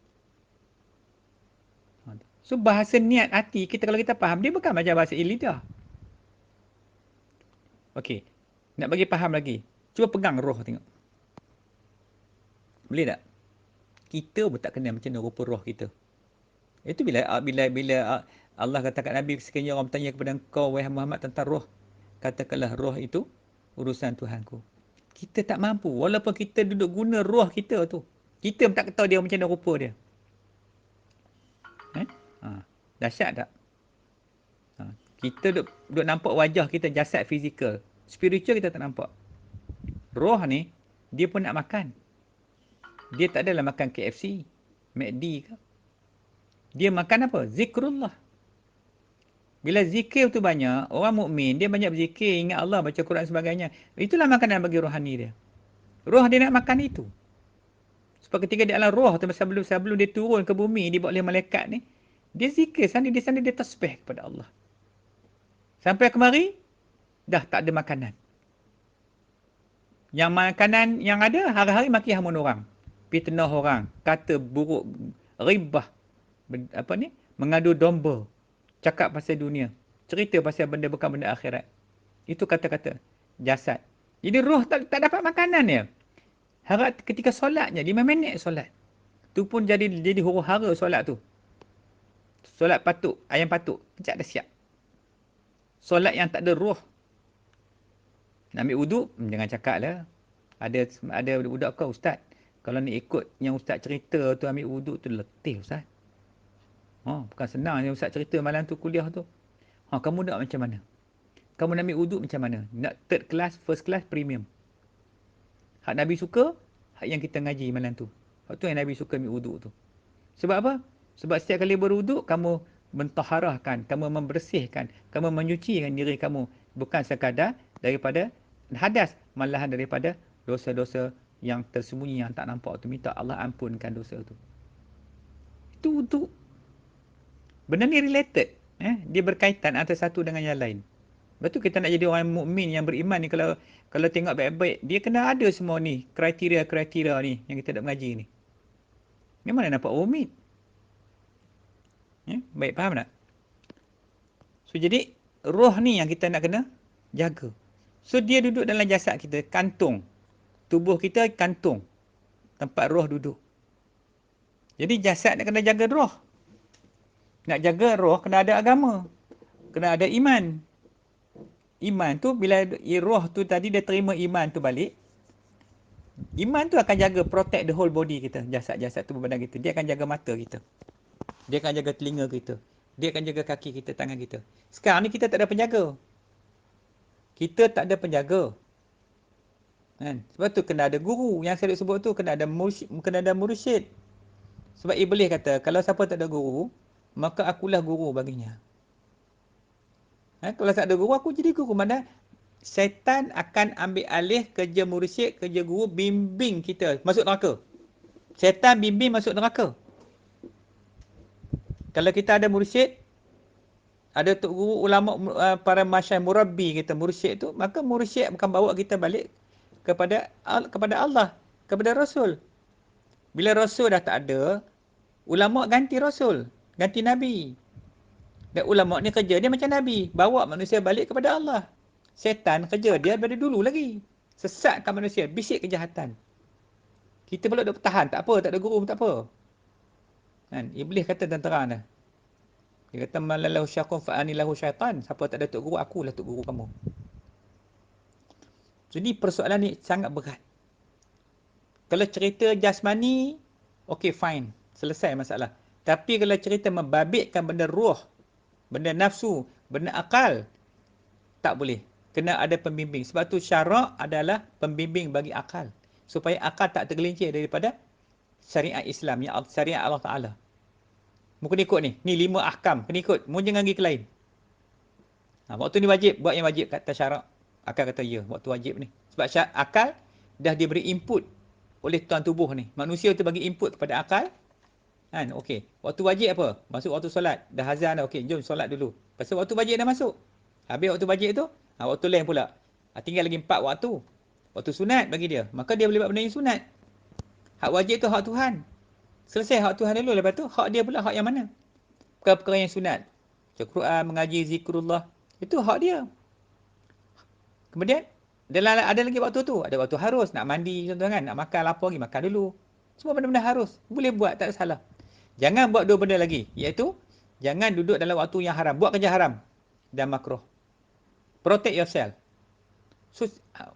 C: So bahasa niat hati kita kalau kita faham, dia bukan macam bahasa lidah. Okey. Nak bagi faham lagi. Cuba pegang roh tengok. Boleh tak? Kita pun tak kenal macam mana rupa roh kita. Itu bila Allah kata kat Nabi, sekiranya orang bertanya kepada engkau wahai Muhammad tentang roh, katakanlah roh itu urusan Tuhanku. Kita tak mampu walaupun kita duduk guna roh kita tu. Kita pun tak tahu dia macam mana rupa dia. Dahsyat tak? Kita duduk nampak wajah kita, jasad fizikal. Spiritual kita tak nampak. Roh ni, dia pun nak makan. Dia tak adalah makan KFC, McD ke. Dia makan apa? Zikrullah. Bila zikir tu banyak, orang mukmin dia banyak berzikir, ingat Allah, baca Quran sebagainya. Itulah makanan bagi rohani dia. Roh dia nak makan itu. Sebab ketika di alam roh tu, sebelum dia turun ke bumi, dibawa oleh malaikat ni, dia zikir sana dia tasbih kepada Allah. Sampai kemari, dah tak ada makanan. Yang makanan yang ada, hari-hari maki hamun orang. Fitnah orang, kata buruk, ribah, mengadu domba, cakap pasal dunia, cerita pasal benda bukan benda akhirat. Itu kata-kata jasad. Jadi roh tak dapat makanan dia. Harap ketika solatnya 5 minit solat. Tu pun jadi huru-hara solat tu. Solat patuk, ayam patuk, kejap dah siap. Solat yang tak ada roh. Nak ambil wuduk, jangan cakap lah. Ada budak kau, ustaz. Kalau ni ikut yang ustaz cerita tu ambil wuduk tu letih ustaz. Bukan senang yang ustaz cerita malam tu kuliah tu. Kamu nak macam mana? Kamu nak ambil wuduk macam mana? Nak third class, first class, premium. Hak Nabi suka, hak yang kita ngaji malam tu. Hak tu yang Nabi suka ambil wuduk tu. Sebab apa? Sebab setiap kali berwuduk, kamu mentaharahkan, kamu membersihkan, kamu menyucikan diri kamu. Bukan sekadar daripada hadas, malahan daripada dosa-dosa yang tersembunyi, yang tak nampak tu. Minta Allah ampunkan dosa tu. Itu wuduk. Benda ni related. Dia berkaitan antara satu dengan yang lain. Betul kita nak jadi orang mukmin yang beriman ni, kalau tengok baik-baik, dia kena ada semua ni, kriteria-kriteria ni yang kita nak mengaji ni. Memang nak nampak rumit. Baik, faham tak? So, jadi, roh ni yang kita nak kena jaga. So, dia duduk dalam jasad kita, kantung. Tubuh kita kantung. Tempat roh duduk. Jadi, jasad nak kena jaga roh. Nak jaga roh, kena ada agama. Kena ada iman. Iman tu, bila roh tu tadi dia terima iman tu balik, iman tu akan jaga, protect the whole body kita. Jasad-jasad tubuh badan kita. Dia akan jaga mata kita. Dia akan jaga telinga kita. Dia akan jaga kaki kita, tangan kita. Sekarang ni kita tak ada penjaga. Kita tak ada penjaga. Sebab tu kena ada guru. Yang saya sebut tu kena ada mursyid. Sebab Iblis kata, kalau siapa tak ada guru, maka akulah guru baginya. Kalau tak ada guru, aku jadi guru. Mana syaitan akan ambil alih kerja mursyid, kerja guru, bimbing kita masuk neraka. Syaitan bimbing masuk neraka. Kalau kita ada mursyid, ada tok guru, ulama, para masyayikh, murabbi kita, mursyid tu, maka mursyid akan bawa kita balik kepada Allah, kepada Rasul. Bila Rasul dah tak ada, ulama ganti Rasul, ganti Nabi. Dan ulama ni kerja dia macam Nabi, bawa manusia balik kepada Allah. Setan kerja dia daripada dulu lagi, sesatkan manusia, bisik kejahatan. Kita pula duk bertahan, tak apa, tak ada guru pun tak apa. Iblis kata terang dah. Dia kata, malalahu syakun fa'anilahu syaitan. Siapa tak ada tok guru, akulah tok guru kamu. Jadi persoalan ni sangat berat. Kalau cerita jasmani, okay fine, selesai masalah. Tapi kalau cerita membabitkan benda ruh, benda nafsu, benda akal, tak boleh. Kena ada pembimbing. Sebab tu syarak adalah pembimbing bagi akal. Supaya akal tak tergelincir daripada syariat Islam, syariat Allah Ta'ala. Mu kena ikut ni. Ni 5 ahkam. Kena ikut. Mu jangan pergi ke lain. Waktu ni wajib. Buat yang wajib kata syarak. Akal kata ya. Waktu wajib ni. Sebab akal dah diberi input oleh tuan tubuh ni. Manusia tu bagi input kepada akal. Kan, okey. Waktu wajib apa? Masuk waktu solat. Dah azan dah, okey, jom solat dulu. Pasal waktu wajib dah masuk. Habis waktu wajib tu, waktu lain pula. Tinggal lagi 4 waktu. Waktu sunat bagi dia. Maka dia boleh buat benda yang sunat. Hak wajib tu hak Tuhan. Selesai hak Tuhan dulu, lepas tu hak dia pula hak yang mana? Perkara-perkara yang sunat. Baca Quran, mengaji zikrullah. Itu hak dia. Kemudian, ada lagi waktu tu. Ada waktu harus, nak mandi contoh kan. Nak makan, lapar lagi, makan dulu. Semua benda-benda harus. Boleh buat, tak ada salah. Jangan buat 2 benda lagi. Iaitu, jangan duduk dalam waktu yang haram. Buat kerja haram. Dan makruh. Protect yourself. So,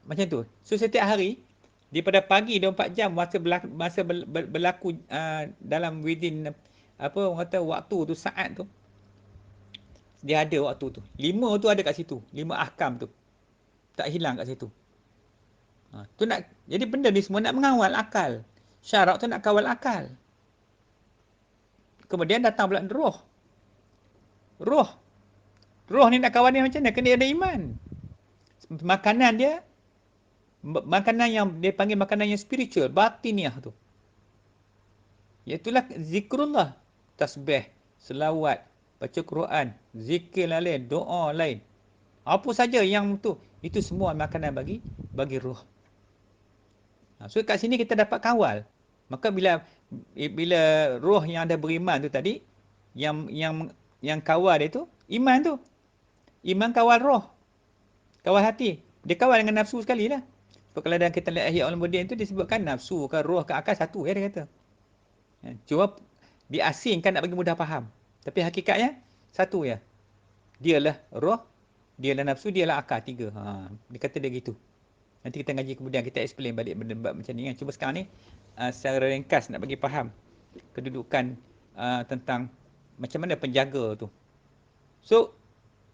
C: macam tu. So, setiap hari, daripada pagi 24 jam, masa berlaku dalam within, apa orang kata, waktu tu, saat tu, dia ada waktu tu. 5 tu ada kat situ. 5 ahkam tu. Tak hilang kat situ. Tu nak, jadi benda ni semua nak mengawal akal. Syarak tu nak kawal akal. Kemudian datang pula roh. Roh. Roh ni nak kawal ni macam mana? Kena ada iman. Makanan dia, makanan yang dia panggil makanan yang spiritual, batiniah tu. Iaitulah zikrullah, tasbih, selawat, baca Quran, zikir lain, doa lain. Apa saja yang tu, itu semua makanan bagi roh. So kat sini kita dapat kawal. Maka bila roh yang ada beriman tu tadi, yang kawal dia tu, iman tu. Iman kawal roh. Kawal hati. Dia kawal dengan nafsu sekali lah. Sebab kalau dalam kita lihat Ihya Ulumuddin tu disebutkan nafsu ke roh ke akal satu dia kata. Cuma diasingkan nak bagi mudah faham. Tapi hakikatnya satu ya. Dialah roh, dialah nafsu, dialah akal, 3. Dia kata dia gitu. Nanti kita ngaji kemudian kita explain balik benda macam ni kan. Cuma sekarang ni secara ringkas nak bagi faham kedudukan tentang macam mana penjaga tu. So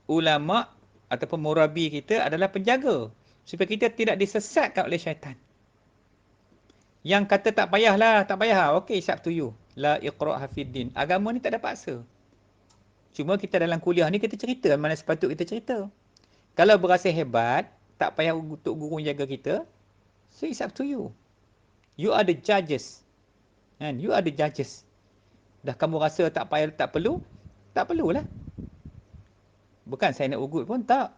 C: ulama ataupun murabi kita adalah penjaga supaya kita tidak disesatkan oleh syaitan. Yang kata tak payahlah, tak payah. Okey, it's up to you. La iqra' hafiddin. Agama ni tak ada paksa. Cuma kita dalam kuliah ni kita cerita mana sepatut kita cerita. Kalau berasa hebat, tak payah untuk guru jaga kita. So it's up to you. You are the judges. And you are the judges. Dah kamu rasa tak payah, tak perlulah. Bukan saya nak ugut pun, tak.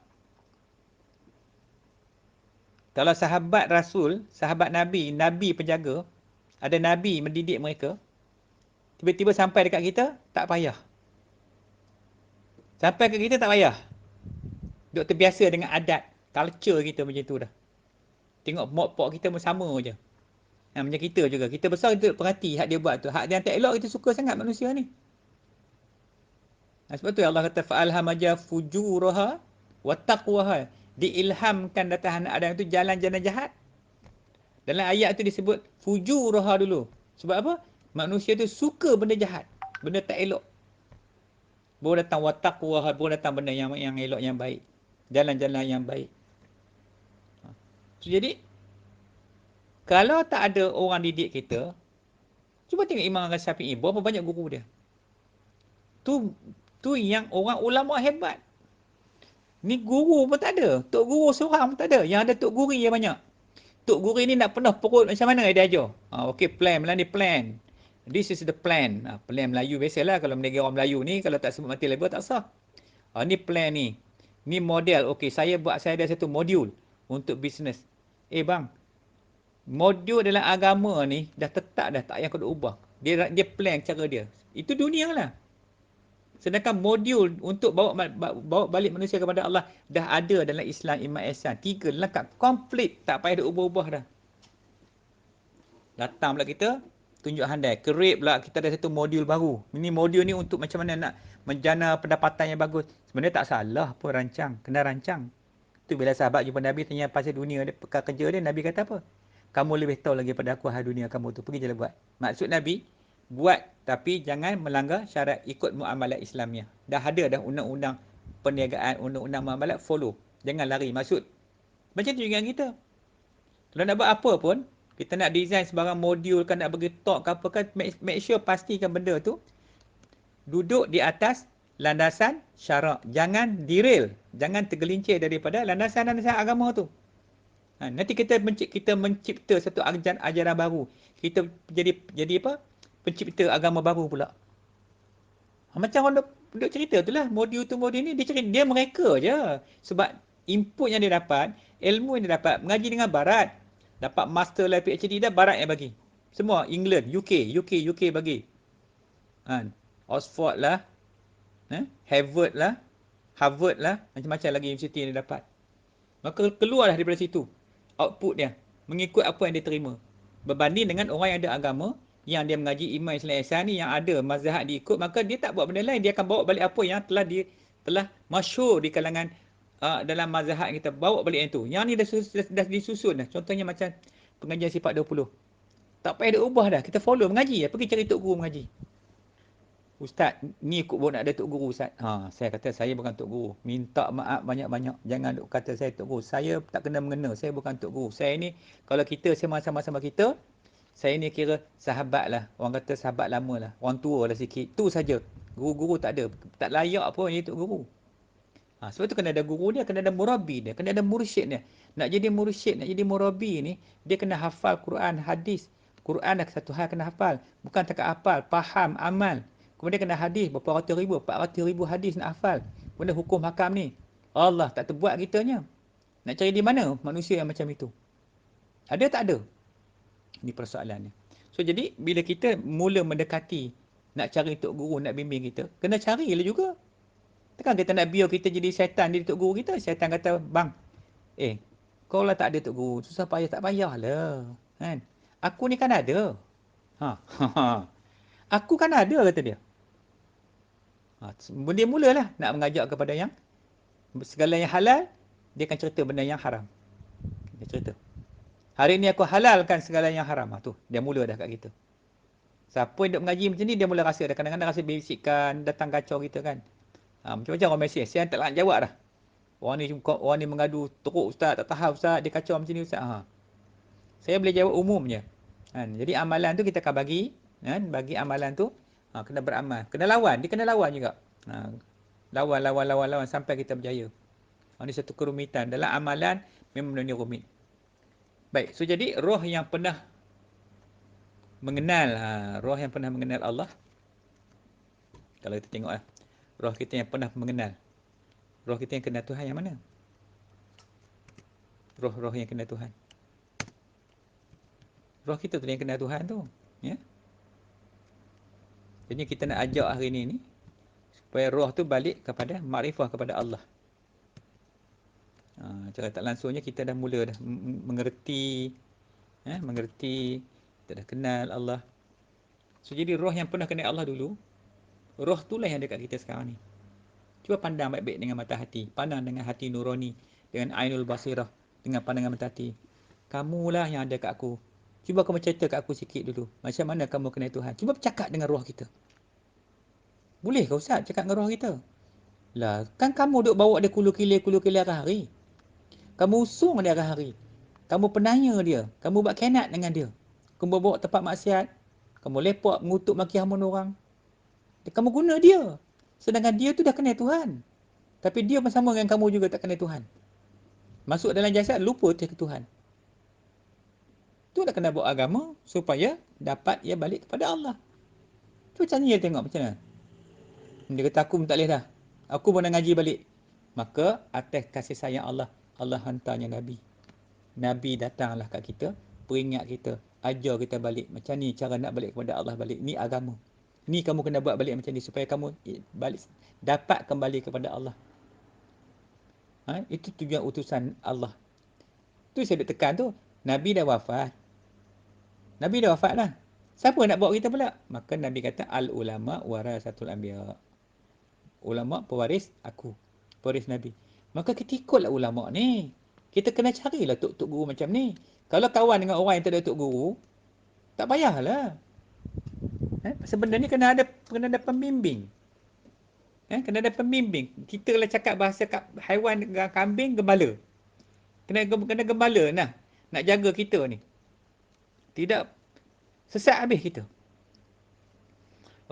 C: Kalau sahabat Rasul, sahabat Nabi, Nabi penjaga, ada Nabi mendidik mereka, tiba-tiba sampai dekat kita, tak payah. Sampai ke kita tak payah. Duk terbiasa dengan adat, culture kita macam tu dah. Tengok mak pak kita pun sama je. Macam kita juga. Kita besar kita perhati hak dia buat tu. Hak dia yang tak elok kita suka sangat manusia ni. Sebab tu Allah kata fa'alhamaja fujuraha wa taqwaha. Diilhamkan datang anak Adam itu jalan-jalan jahat. Dalam ayat tu disebut fujuraha dulu. Sebab apa? Manusia tu suka benda jahat, benda tak elok. Baru datang wa taqwaha, baru datang benda yang elok, yang baik. Jalan-jalan yang baik. So, jadi kalau tak ada orang didik kita, cuba tengok Imam Syafi'i, berapa banyak guru dia. Tu yang orang ulama hebat. Ni guru pun tak ada. Tok guru seorang pun tak ada. Yang ada tok guri yang banyak. Tok guri ni nak penuh perut macam mana dia ajar. Okey, plan. Malah ni plan. This is the plan. Plan Melayu biasalah. Kalau menegak orang Melayu ni, kalau tak sebut mati label tak sah. Ni plan ni. Ni model. Okey, saya ada satu modul untuk bisnes. Bang, modul dalam agama ni dah tetap dah, tak payah kau ubah. Dia plan cara dia. Itu dunia lah. Sedangkan modul untuk bawa balik manusia kepada Allah dah ada dalam Islam, Iman, Ihsan. 3 lengkap, complete, tak payah diubah-ubah dah. Datang pula kita, tunjuk handai. Kerip pula kita ada satu modul baru. Ini modul ni untuk macam mana nak menjana pendapatan yang bagus. Sebenarnya tak salah pun rancang, kena rancang. Tu bila sahabat jumpa Nabi tanya pasal dunia dia, perkara kerja dia, Nabi kata apa? Kamu lebih tahu lagi pada aku hal dunia kamu tu. Pergi je lah buat. Maksud Nabi, buat tapi jangan melanggar syarat ikut muamalat Islamiah. Dah ada dah undang-undang perniagaan, undang-undang muamalat, follow. Jangan lari. Maksud, macam tu juga kita. Kalau nak buat apa pun, kita nak design sebarang modul kan, nak bagi talk ke apa kan, make sure pastikan benda tu duduk di atas landasan syarak. Jangan derail. Jangan tergelincir daripada landasan-landasan agama tu. Nanti kita mencipta satu ajaran baru. Kita jadi apa? pencipta agama baru pula. Macam orang duk cerita tu lah, modul tu modul ni, dia cerita, dia mereka je. Sebab input yang dia dapat, ilmu yang dia dapat, mengaji dengan barat. Dapat master lah, PhD dah, barat yang bagi. Semua, England, UK bagi. Oxford lah, Harvard lah, macam-macam lagi universiti yang dia dapat. Maka keluarlah daripada situ output dia, mengikut apa yang dia terima. Berbanding dengan orang yang ada agama, yang dia mengaji iman Islam Ihsan ni, yang ada mazhab diikut, maka dia tak buat benda lain, dia akan bawa balik apa yang telah masyhur di kalangan dalam mazhab yang kita, bawa balik yang tu. Yang ni dah disusun dah. Contohnya macam pengajian sifat 20. Tak payah dia ubah dah, kita follow mengaji, pergi cari tok guru mengaji. Ustaz, ni ikut nak ada tok guru Ustaz. Saya kata saya bukan tok guru. Minta maaf banyak-banyak. Jangan duk kata saya tok guru. Saya tak kena mengena. Saya bukan tok guru. Saya ni, kalau kita sama-sama kita, saya ni kira sahabat lah. Orang kata sahabat lama lah. Orang tua lah sikit. Tu saja. Guru-guru tak ada. Tak layak pun jadi tok guru. Sebab tu kena ada guru dia, kena ada murabi dia, kena ada mursyid dia. Nak jadi mursyid, nak jadi murabi ni, dia kena hafal Quran, hadis. Quran dah satu hal kena hafal. Bukan takat hafal, faham, amal. Kemudian kena hadis, berapa ratus ribu, 400 ribu hadis nak hafal. Kemudian hukum hakam ni. Allah tak terbuat kitanya. Nak cari di mana manusia yang macam itu? Ada tak ada? Ini persoalannya. So jadi, bila kita mula mendekati, nak cari tok guru, nak bimbing kita, kena carilah juga. Takkan kita nak biar kita jadi syaitan jadi tok guru kita. Syaitan kata, bang, kau lah tak ada tok guru, susah payah, tak payahlah. Kan? Aku ni kan ada. Aku kan ada, kata dia. Dia mulalah nak mengajak kepada yang segala yang halal, dia akan cerita benda yang haram. Dia cerita, hari ni aku halalkan segala yang haram. Tu, dia mula dah kat kita. Siapa yang duk mengaji macam ni, dia mula rasa dah. Kadang-kadang rasa bisikan, datang kacau kita kan. Macam-macam orang mesej. Saya tak nak jawab dah. Orang ni mengadu, teruk Ustaz, tak tahan Ustaz, dia kacau macam ni Ustaz. Saya boleh jawab umumnya. Jadi amalan tu kita akan bagi. Bagi amalan tu, kena beramal. Kena lawan, dia kena lawan juga. Lawan sampai kita berjaya. Ini satu kerumitan. Dalam amalan, memang benda ni rumit. Baik, so jadi roh yang pernah mengenal, roh yang pernah mengenal Allah. Kalau kita tengok roh kita yang pernah mengenal. Roh kita yang kenal Tuhan yang mana? Roh-roh yang kenal Tuhan. Roh kita tu yang kenal Tuhan tu. Ya? Jadi kita nak ajak hari ni supaya roh tu balik kepada makrifah kepada Allah. Cara tak langsungnya kita dah mula dah mengerti, kita dah kenal Allah. So jadi roh yang pernah kenal Allah dulu, roh tu lah yang dekat kita sekarang ni. Cuba pandang baik-baik dengan mata hati, pandang dengan hati nurani, dengan ainul basirah, dengan pandangan mata hati. Kamulah yang ada kat aku. Cuba kamu cerita kat aku sikit dulu, macam mana kamu kenal Tuhan. Cuba bercakap dengan roh kita. Boleh ke Ustaz cakap dengan roh kita? Lah, kan kamu duk bawa dia kulu-kilir arah hari. Kamu usung dia arah hari. Kamu penanya dia. Kamu buat kenat dengan dia. Kamu bawa tempat maksiat. Kamu lepak, mengutuk maki hamun orang. Kamu guna dia. Sedangkan dia tu dah kenal Tuhan. Tapi dia bersama dengan kamu juga tak kenal Tuhan. Masuk dalam jasad, lupa ke Tuhan. Tu nak kena buat agama supaya dapat ia balik kepada Allah. Cuba tanya dia tengok macam mana. Dia kata aku pun tak boleh dah. Aku pun nak ngaji balik. Maka atas kasih sayang Allah, Allah hantarnya Nabi. Nabi datanglah kat kita, peringat kita, ajar kita balik. Macam ni cara nak balik kepada Allah balik. Ni agama. Ni kamu kena buat balik macam ni supaya kamu balik, dapat kembali kepada Allah. Itu tujuan utusan Allah. Tu saya duk tekan tu. Nabi dah wafat. Nabi dah wafat lah. Siapa nak bawa kita pula? Maka Nabi kata, al-ulama warasatul anbiya. Ulama pewaris aku. Pewaris Nabi. Maka kita ikutlah ulama ni. Kita kena carilah tok-tok guru macam ni. Kalau kawan dengan orang yang tak ada tok guru, tak payahlah. Sebenarnya kena ada pembimbing. Kena ada pembimbing. Kita lah cakap bahasa haiwan kambing, gembala. Kena gembala nak jaga kita ni. Tidak sesat habis kita.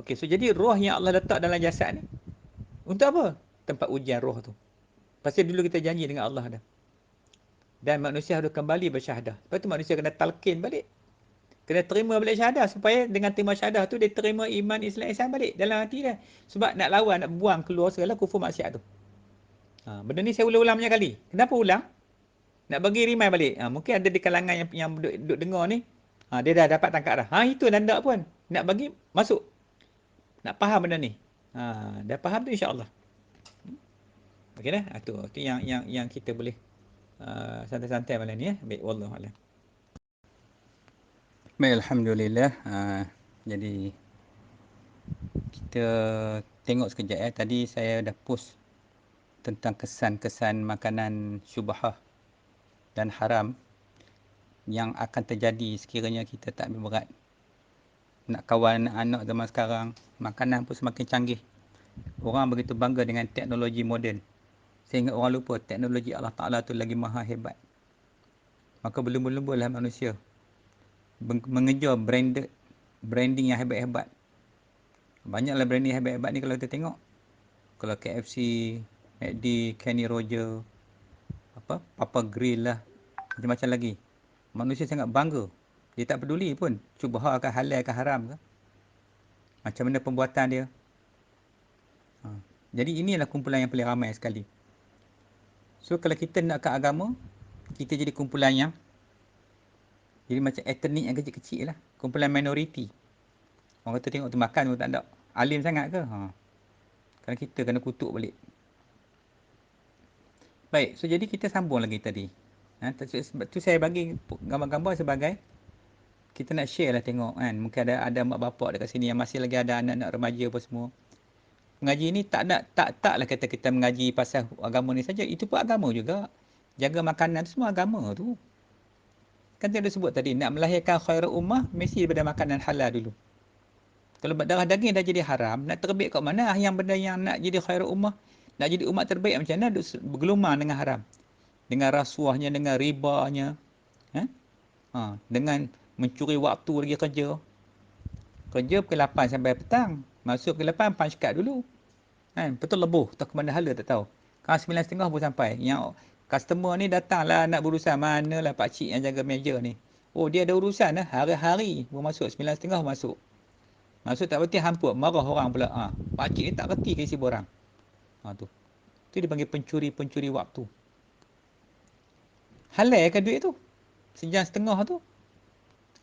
C: Okey, so jadi roh yang Allah letak dalam jasad ni untuk apa? Tempat ujian roh tu. Pasal dulu kita janji dengan Allah dah. Dan manusia harus kembali bersyahadah. Lepas tu manusia kena talqin balik. Kena terima balik syahadah supaya dengan terima syahadah tu dia terima iman Islam Ihsan balik dalam hati dia. Sebab nak lawan, nak buang keluar segala kufur maksiat tu. Benda ni saya ulang-ulang banyak kali. Kenapa ulang? Nak bagi rimai balik. Mungkin ada di kalangan yang duk dengar ni, dia dah dapat tangkap dah. Itu tanda pun. Nak bagi masuk. Nak faham benda ni. Dah faham tu insya-Allah. Okey dah. Tu yang kita boleh santai-santai malam ni ya. Baik, wallahu a'lam.
B: Baik, alhamdulillah. Jadi kita tengok sekejap ya. Tadi saya dah post tentang kesan-kesan makanan syubhah dan haram yang akan terjadi sekiranya kita tak ambil berat. Nak kawan anak zaman sekarang, makanan pun semakin canggih. Orang begitu bangga dengan teknologi moden, sehingga orang lupa teknologi Allah Ta'ala tu lagi maha hebat. Maka berlumba-lumbalah manusia mengejar branding yang hebat-hebat. Banyaklah branding hebat-hebat ni kalau kita tengok. Kalau KFC, McD, Kenny Roger, Papa Grill lah, macam-macam lagi. Manusia sangat bangga. Dia tak peduli pun syubhah ke halal ke haram ke. Macam mana pembuatan dia. Jadi inilah kumpulan yang paling ramai sekali. So kalau kita nak ke agama, kita jadi kumpulan yang jadi macam etnik yang kecil-kecil lah. Kumpulan minoriti. Orang kata tengok tu makan pun tak ada. Alim sangat ke? Kerana kita kena kutuk balik. Baik, so jadi kita sambung lagi tadi. Sebab tu saya bagi gambar-gambar sebagai kita nak share lah tengok kan. Mungkin ada mak bapak dekat sini yang masih lagi ada anak-anak remaja apa semua. Mengaji ni taklah kata kita mengaji pasal agama ni saja. Itu pun agama juga. Jaga makanan tu semua agama tu. Kan saya dah sebut tadi, nak melahirkan khairul ummah, mesti daripada makanan halal dulu. Kalau darah daging dah jadi haram, nak terbit kat mana yang benda yang nak jadi khairul ummah, nak jadi umat terbaik macam mana, bergelumang dengan haram. Dengan rasuahnya, dengan ribanya. Dengan mencuri waktu lagi kerja. Kerja pukul 8 sampai petang. Masuk pukul 8, punch card dulu. Betul lebuh, tak ke mana hala tak tahu. Kan 9.30 pun sampai. Yang customer ni datanglah nak berurusan. Manalah pakcik yang jaga meja ni. Oh, dia ada urusan lah. Hari-hari pun masuk. 9.30 masuk. Masuk tak berhenti hampuk. Marah orang pula. Pakcik ni tak reti ke isi borang. Tu. Tu dia panggil pencuri waktu. Halal ke duit tu? 1.5 jam tu.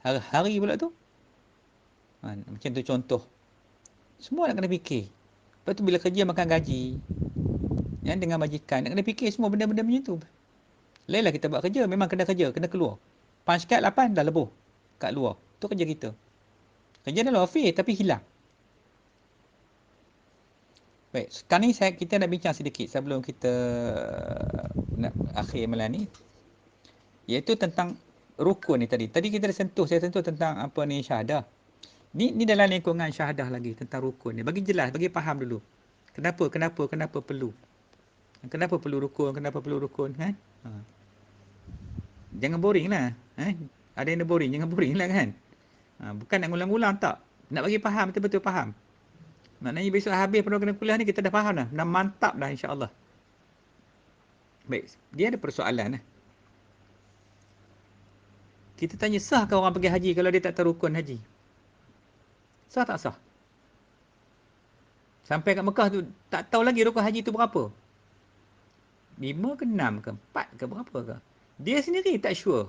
B: Hari-hari pula tu. Macam tu contoh. Semua nak kena fikir. Lepas tu bila kerja makan gaji. Yang dengan majikan, nak kena fikir semua benda-benda macam tu. Lainlah kita buat kerja, memang kena kerja, kena keluar. Punch card 8 dah lebuh kat luar. Tu kerja kita. Kerja dalam office tapi hilang. Baik, sekarang ni kita nak bincang sedikit sebelum kita nak akhir malam ni. Iaitu tentang rukun ni tadi. Tadi kita dah sentuh, saya sentuh tentang apa ni syahadah. Ni dalam lingkungan syahadah lagi tentang rukun ni. Bagi jelas, bagi faham dulu. Kenapa perlu? Kenapa perlu rukun kan? Jangan boring lah. Ada yang boring, jangan boring lah kan? Bukan nak ngulang-ngulang tak. Nak bagi faham, betul-betul faham. Maknanya besok habis program kuliah ni kita dah faham dah. Dah mantap dah insya-Allah. Baik, dia ada persoalan lah. Kita tanya sah ke orang pergi haji kalau dia tak tahu rukun haji? Sah tak sah? Sampai kat Mekah tu tak tahu lagi rukun haji tu berapa. 5 ke 6 ke 4 ke berapa ke? Dia sendiri tak sure.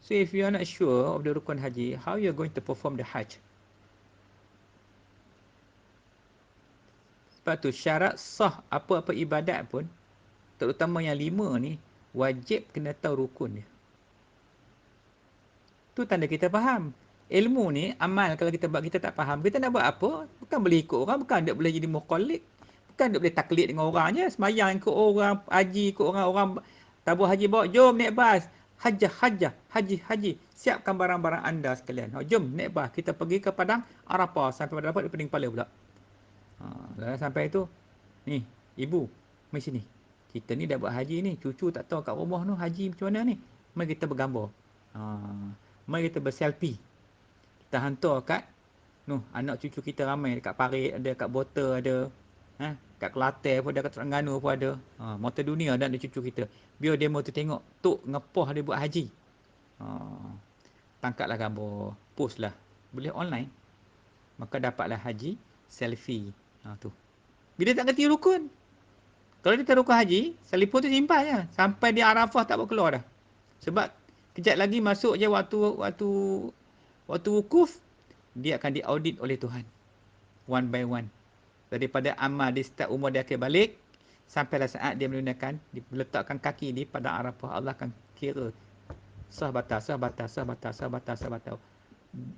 B: So if you are not sure of the rukun haji, how you are going to perform the hajj? Sebab tu syarat sah apa-apa ibadat pun, terutama yang 5 ni, wajib kena tahu rukun dia. Tu tanda kita faham. Ilmu ni, amal kalau kita buat kita tak faham, kita nak buat apa? Bukan boleh ikut orang, bukan dia boleh jadi muqallid. Bukan dia boleh taklid dengan orang je, semayang ikut orang, haji ikut orang tabur haji bawa, jom naik bas. Haji. Siapkan barang-barang anda sekalian. Jom naik bas, kita pergi ke Padang Arafah. Sampai pada dapat dia pening kepala pula. Dah sampai tu, ni, ibu, mari sini. Kita ni dah buat haji ni, cucu tak tahu kat rumah tu haji macam mana ni. Mari kita bergambar. Mari kita berselfie. Kita hantar kat anak cucu kita ramai dekat Parit ada, kat Bota ada, kat Kelantan pun ada, kat Terengganu pun ada. Mata dunia ada cucu kita. Biar demo tu tengok tok ngepah dia buat haji.
C: tangkaplah gambar, post lah. Boleh online. Maka dapatlah haji selfie. Tu. Bila tak kerti rukun. Kalau dia tak rukun haji, selipun tu simpan je. Sampai dia Arafah tak boleh keluar dah. Sebab kejap lagi masuk je waktu wukuf, dia akan diaudit oleh Tuhan. One by one. Daripada amal dia start umur dia akhir balik, sampailah saat dia meletakkan kaki di pada Arafah, Allah akan kira sah batal.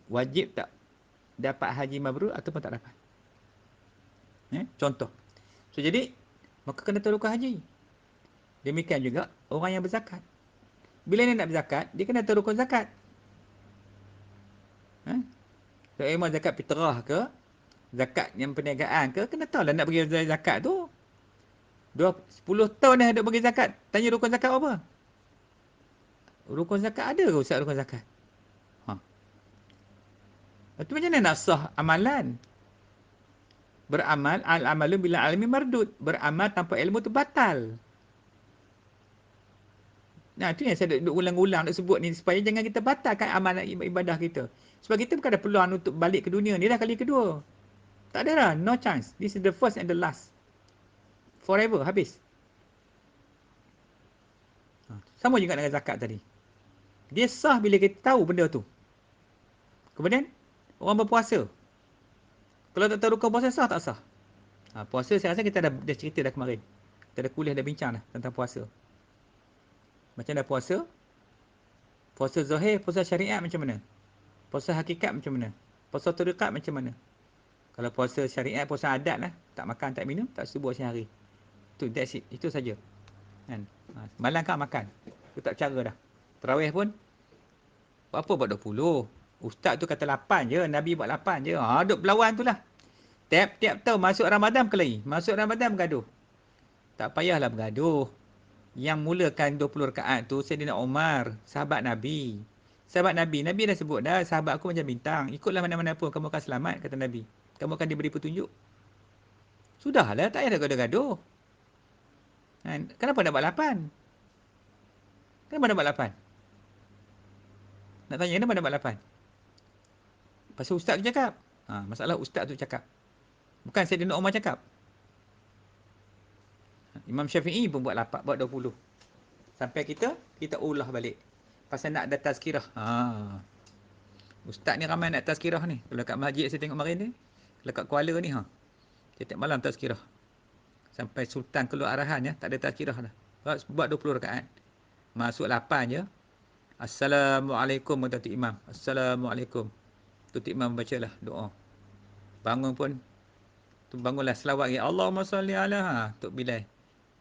C: Wajib tak dapat haji mabrur ataupun tak dapat. Contoh. So jadi, maka kena tarukan haji. Demikian juga orang yang berzakat. Bila dia nak berzakat, dia kena tarukan zakat. So memang zakat fitrah ke, zakat yang perniagaan ke, kena tahu lah nak bagi zakat tu. 10 tahun dah duk bagi zakat. Tanya rukun zakat apa? Rukun zakat ada ke ustaz rukun zakat? Itu macam mana nak sah amalan? Beramal, al-amalu bila almi mardud. Beramal tanpa ilmu tu batal. Nah, itu yang saya duk ulang-ulang nak sebut ni, supaya jangan kita batalkan amalan ibadah kita. Sebab kita bukan ada peluang untuk balik ke dunia ni dah kali kedua. Tak ada dah, no chance. This is the first and the last. Forever, habis. Sama juga dengan zakat tadi. Dia sah bila kita tahu benda tu. Kemudian, orang berpuasa. Kalau tak tahu rukun puasa, sah tak sah? Puasa saya rasa kita dah cerita dah kemarin. Kita dah kuliah, dah bincang dah tentang puasa. Macam dah puasa? Puasa zahir, puasa syariat macam mana? Puasa hakikat macam mana? Puasa tariqat macam mana? Kalau puasa syariat, puasa adat lah. Tak makan, tak minum, tak subuh sehari. That's it. Itu saja. Kan? Malam kan makan. Itu tak cara dah. Tarawih pun, buat apa buat 20? Ustaz tu kata 8 je. Nabi buat 8 je. Duk berlawan tu lah. Tiap-tiap tahun masuk Ramadan berkelahi. Masuk Ramadan bergaduh. Tak payahlah bergaduh. Yang mulakan 20 rakaat tu Sayyidina Umar, sahabat Nabi. Sahabat Nabi, Nabi dah sebut dah, sahabat aku macam bintang. Ikutlah mana-mana pun kamu akan selamat, kata Nabi. Kamu akan diberi petunjuk. Sudahlah, tak payah dah gaduh-gaduh. Kenapa nak buat 8? Kenapa nak buat 8? Nak tanya, kenapa nak buat 8? Pasal ustaz tu cakap. Masalah ustaz tu cakap. Bukan Sayyidina Umar cakap. Imam Syafi'i pun buat 8, buat 20. Sampai kita ulah balik. Pasal nak ada tazkirah. Ustaz ni ramai nak tazkirah ni. Kalau kat masjid saya tengok kemarin ni. Kalau kat Kuala ni, setiap malam tazkirah. Sampai sultan keluar arahan ya, tak ada tazkirah dah. Buat 20 rakaat. Masuk 8 je. Assalamualaikum kata imam. Assalamualaikum. Tutup imam bacalah doa. Bangun pun bangunlah selawat ya Allahumma salli ala Tok Bilal.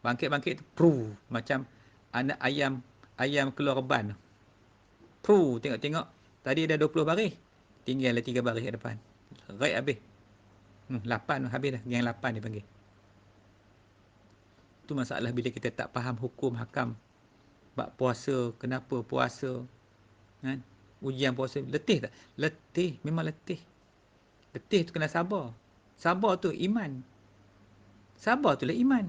C: Bangkit-bangkit tu macam anak ayam keluar reban. Tengok-tengok tadi dah 20 baris. Tinggallah 3 baris kat depan. Right habis. 8 habis dah. Yang 8 dipanggil. Tu masalah bila kita tak faham hukum hakam. Bab puasa, kenapa puasa? Kan? Ujian puasa, letih tak? Letih, memang letih. Letih tu kena sabar. Sabar tu iman. Sabar tu lah iman.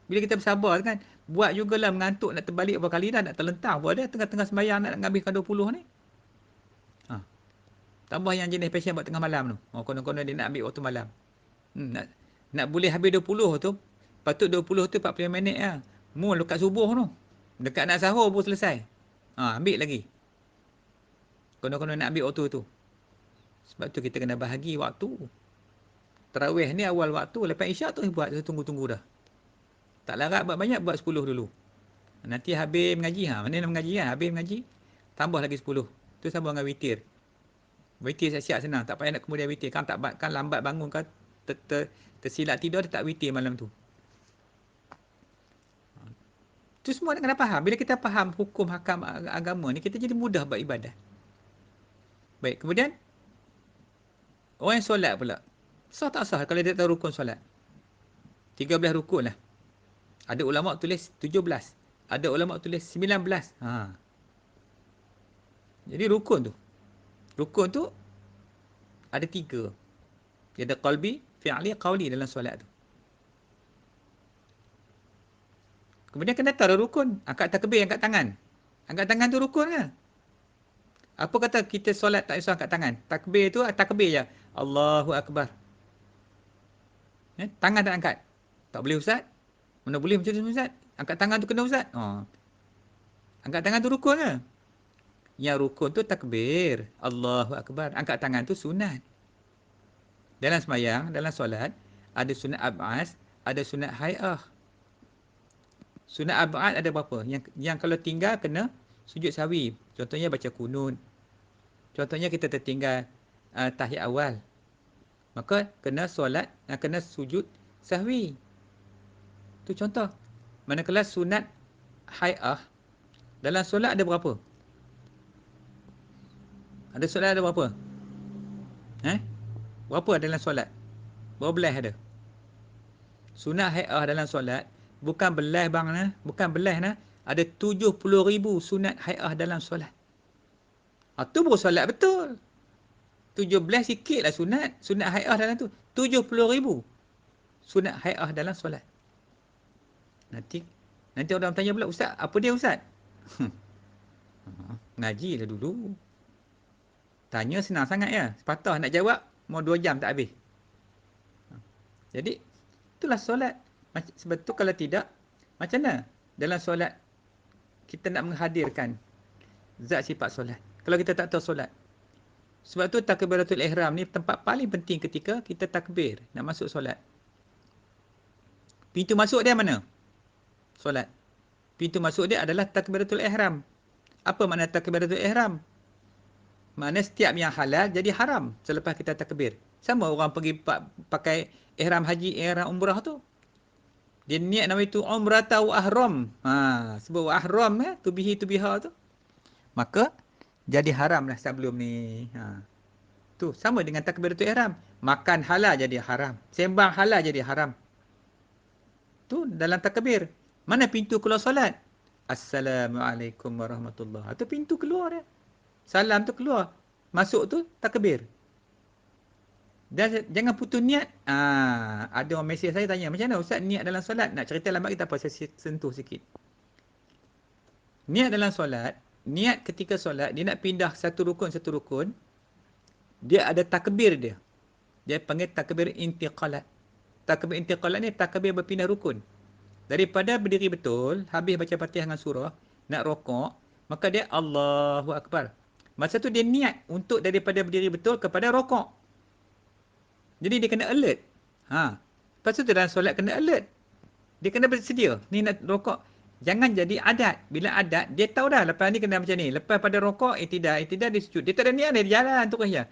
C: Bila kita bersabar kan, buat jugalah mengantuk nak terbalik berapa kali dah, nak terlentang pun ada tengah-tengah sembahyang nak habiskan 20 ni. Tambah yang jenis pasien buat tengah malam tu. Konon-konon dia nak ambil waktu malam. Nak boleh habis 20 tu, patut 20 tu 45 minit lah. Mu dekat subuh tu. Dekat nak sahur pun selesai. Ambil lagi. Konon-konon nak ambil waktu tu. Sebab tu kita kena bahagi waktu. Tarawih ni awal waktu. Lepas isyak tu buat, tunggu-tunggu dah. Tak larat buat banyak, buat 10 dulu. Nanti habis mengaji. Mana nak mengaji kan? Habis mengaji, tambah lagi 10. Tu sambung dengan witir. Witir siap-siap senang. Tak payah nak kemudian witir. Kan lambat bangun kan, tersilap tidur, dia tak witir malam tu. Tu semua nak kena faham. Bila kita faham hukum hakam agama ni, kita jadi mudah buat ibadah. Baik, kemudian orang yang solat pula. Sah tak sah kalau dia tahu rukun solat? 13 rukun lah. Ada ulama tulis 17. Ada ulama tulis 19. Jadi rukun tu ada 3. Dia ada qalbi, fi'li, qawli dalam solat tu. Kemudian kena tahu rukun. Angkat takbir, angkat tangan. Angkat tangan tu rukun ke? Apa kata kita solat tak usah angkat tangan? Takbir tu takbir je. Allahu Akbar. Tangan tak angkat. Tak boleh Ustaz. Mana boleh macam tu Ustaz? Angkat tangan tu kena Ustaz. Angkat tangan tu rukun ke? Yang rukun tu takbir. Allahu Akbar. Angkat tangan tu sunat. Dalam sembahyang, dalam solat, ada sunat ab'as, ada sunat hay'ah. Sunat ab'ad ada berapa? Yang kalau tinggal kena sujud sahwi. Contohnya baca kunut. Contohnya kita tertinggal tahiyat awal. Maka kena solat, kena sujud sahwi. Itu contoh. Manakala sunat hay'ah, dalam solat ada berapa? Ada solat ada berapa? Berapa dalam solat? Berapa belas ada? Sunat hay'ah dalam solat, bukan belas bang nah, bukan belas nah. Ada 70,000 sunat hay'ah dalam solat. Tu baru solat betul. 17 sikit lah sunat. Sunat hay'ah dalam tu. 70,000 sunat hay'ah dalam solat. Nanti orang tanya pula, Ustaz, apa dia Ustaz? Ngaji lah dulu. Tanya senang sangat ya. Sepatah nak jawab, mau 2 jam tak habis. Jadi, itulah solat. Sebab tu kalau tidak, macam mana? Dalam solat, kita nak menghadirkan zat sifat solat. Kalau kita tak tahu solat. Sebab tu takbiratul ihram ni tempat paling penting ketika kita takbir nak masuk solat. Pintu masuk dia mana? Solat. Pintu masuk dia adalah takbiratul ihram. Apa makna takbiratul ihram? Makna setiap yang halal jadi haram selepas kita takbir. Sama orang pergi pakai ihram haji, ihram umrah tu. Dia niat nama itu umrah wa ahram. Sebab ahram tubiha tu. Maka jadi haram lah sebelum ni. Tu sama dengan takbiratul ihram. Makan halal jadi haram. Sembang halal jadi haram. Tu dalam takbir. Mana pintu keluar solat? Assalamualaikum warahmatullahi. Itu pintu keluar dia. Salam tu keluar. Masuk tu takbir. Dan jangan putus niat. Ada orang mesej saya tanya, macam mana Ustaz niat dalam solat? Nak cerita lambat kita apa? Saya sentuh sikit. Niat dalam solat, niat ketika solat, dia nak pindah satu rukun, dia ada takbir dia. Dia panggil takbir intiqalat. Takbir intiqalat ni takbir berpindah rukun. Daripada berdiri betul, habis baca Fatihah dengan surah, nak rokok, maka dia Allahu Akbar. Masa tu dia niat untuk daripada berdiri betul kepada rokok. Jadi dia kena alert. Lepas tu dalam solat kena alert. Dia kena bersedia. Ni nak rokok. Jangan jadi adat. Bila adat, dia tahu dah lepas ni kena macam ni. Lepas pada rokok, tidak dia sujud. Dia tak ada niat, dia jalan terus je.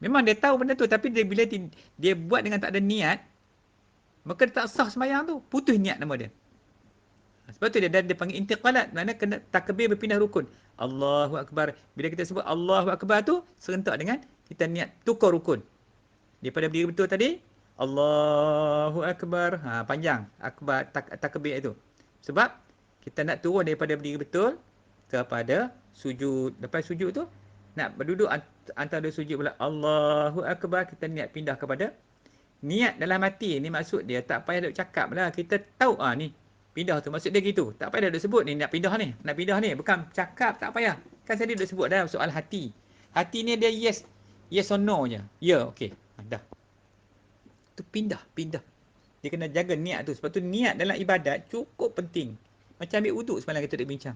C: Memang dia tahu benda tu. Tapi bila dia buat dengan tak ada niat, maka dia tak sah sembahyang tu. Putus niat nama dia. Sebab tu dia panggil intiqalat. Maknanya kena takbir berpindah rukun. Allahu Akbar. Bila kita sebut Allahu Akbar tu, serentak dengan kita niat tukar rukun. Daripada berdiri betul tadi, Allahu Akbar. Panjang akbar takbir itu. Sebab kita nak turun daripada berdiri betul kepada sujud. Lepas sujud tu, nak berduduk antara sujud pula Allahu Akbar, kita niat pindah kepada niat dalam hati. Ni maksud dia tak payah duk cakap lah. Kita tahu ni pindah tu maksud dia gitu. Tak payah duk sebut ni nak pindah ni. Nak pindah ni. Bukan cakap, tak payah. Kan saya duk sebut dah soal hati. Hati ni dia yes or no je. Ya, okey. Dah. Tu pindah. Dia kena jaga niat tu. Sebab tu niat dalam ibadat cukup penting. Macam ambil wuduk semalam kita duk bincang.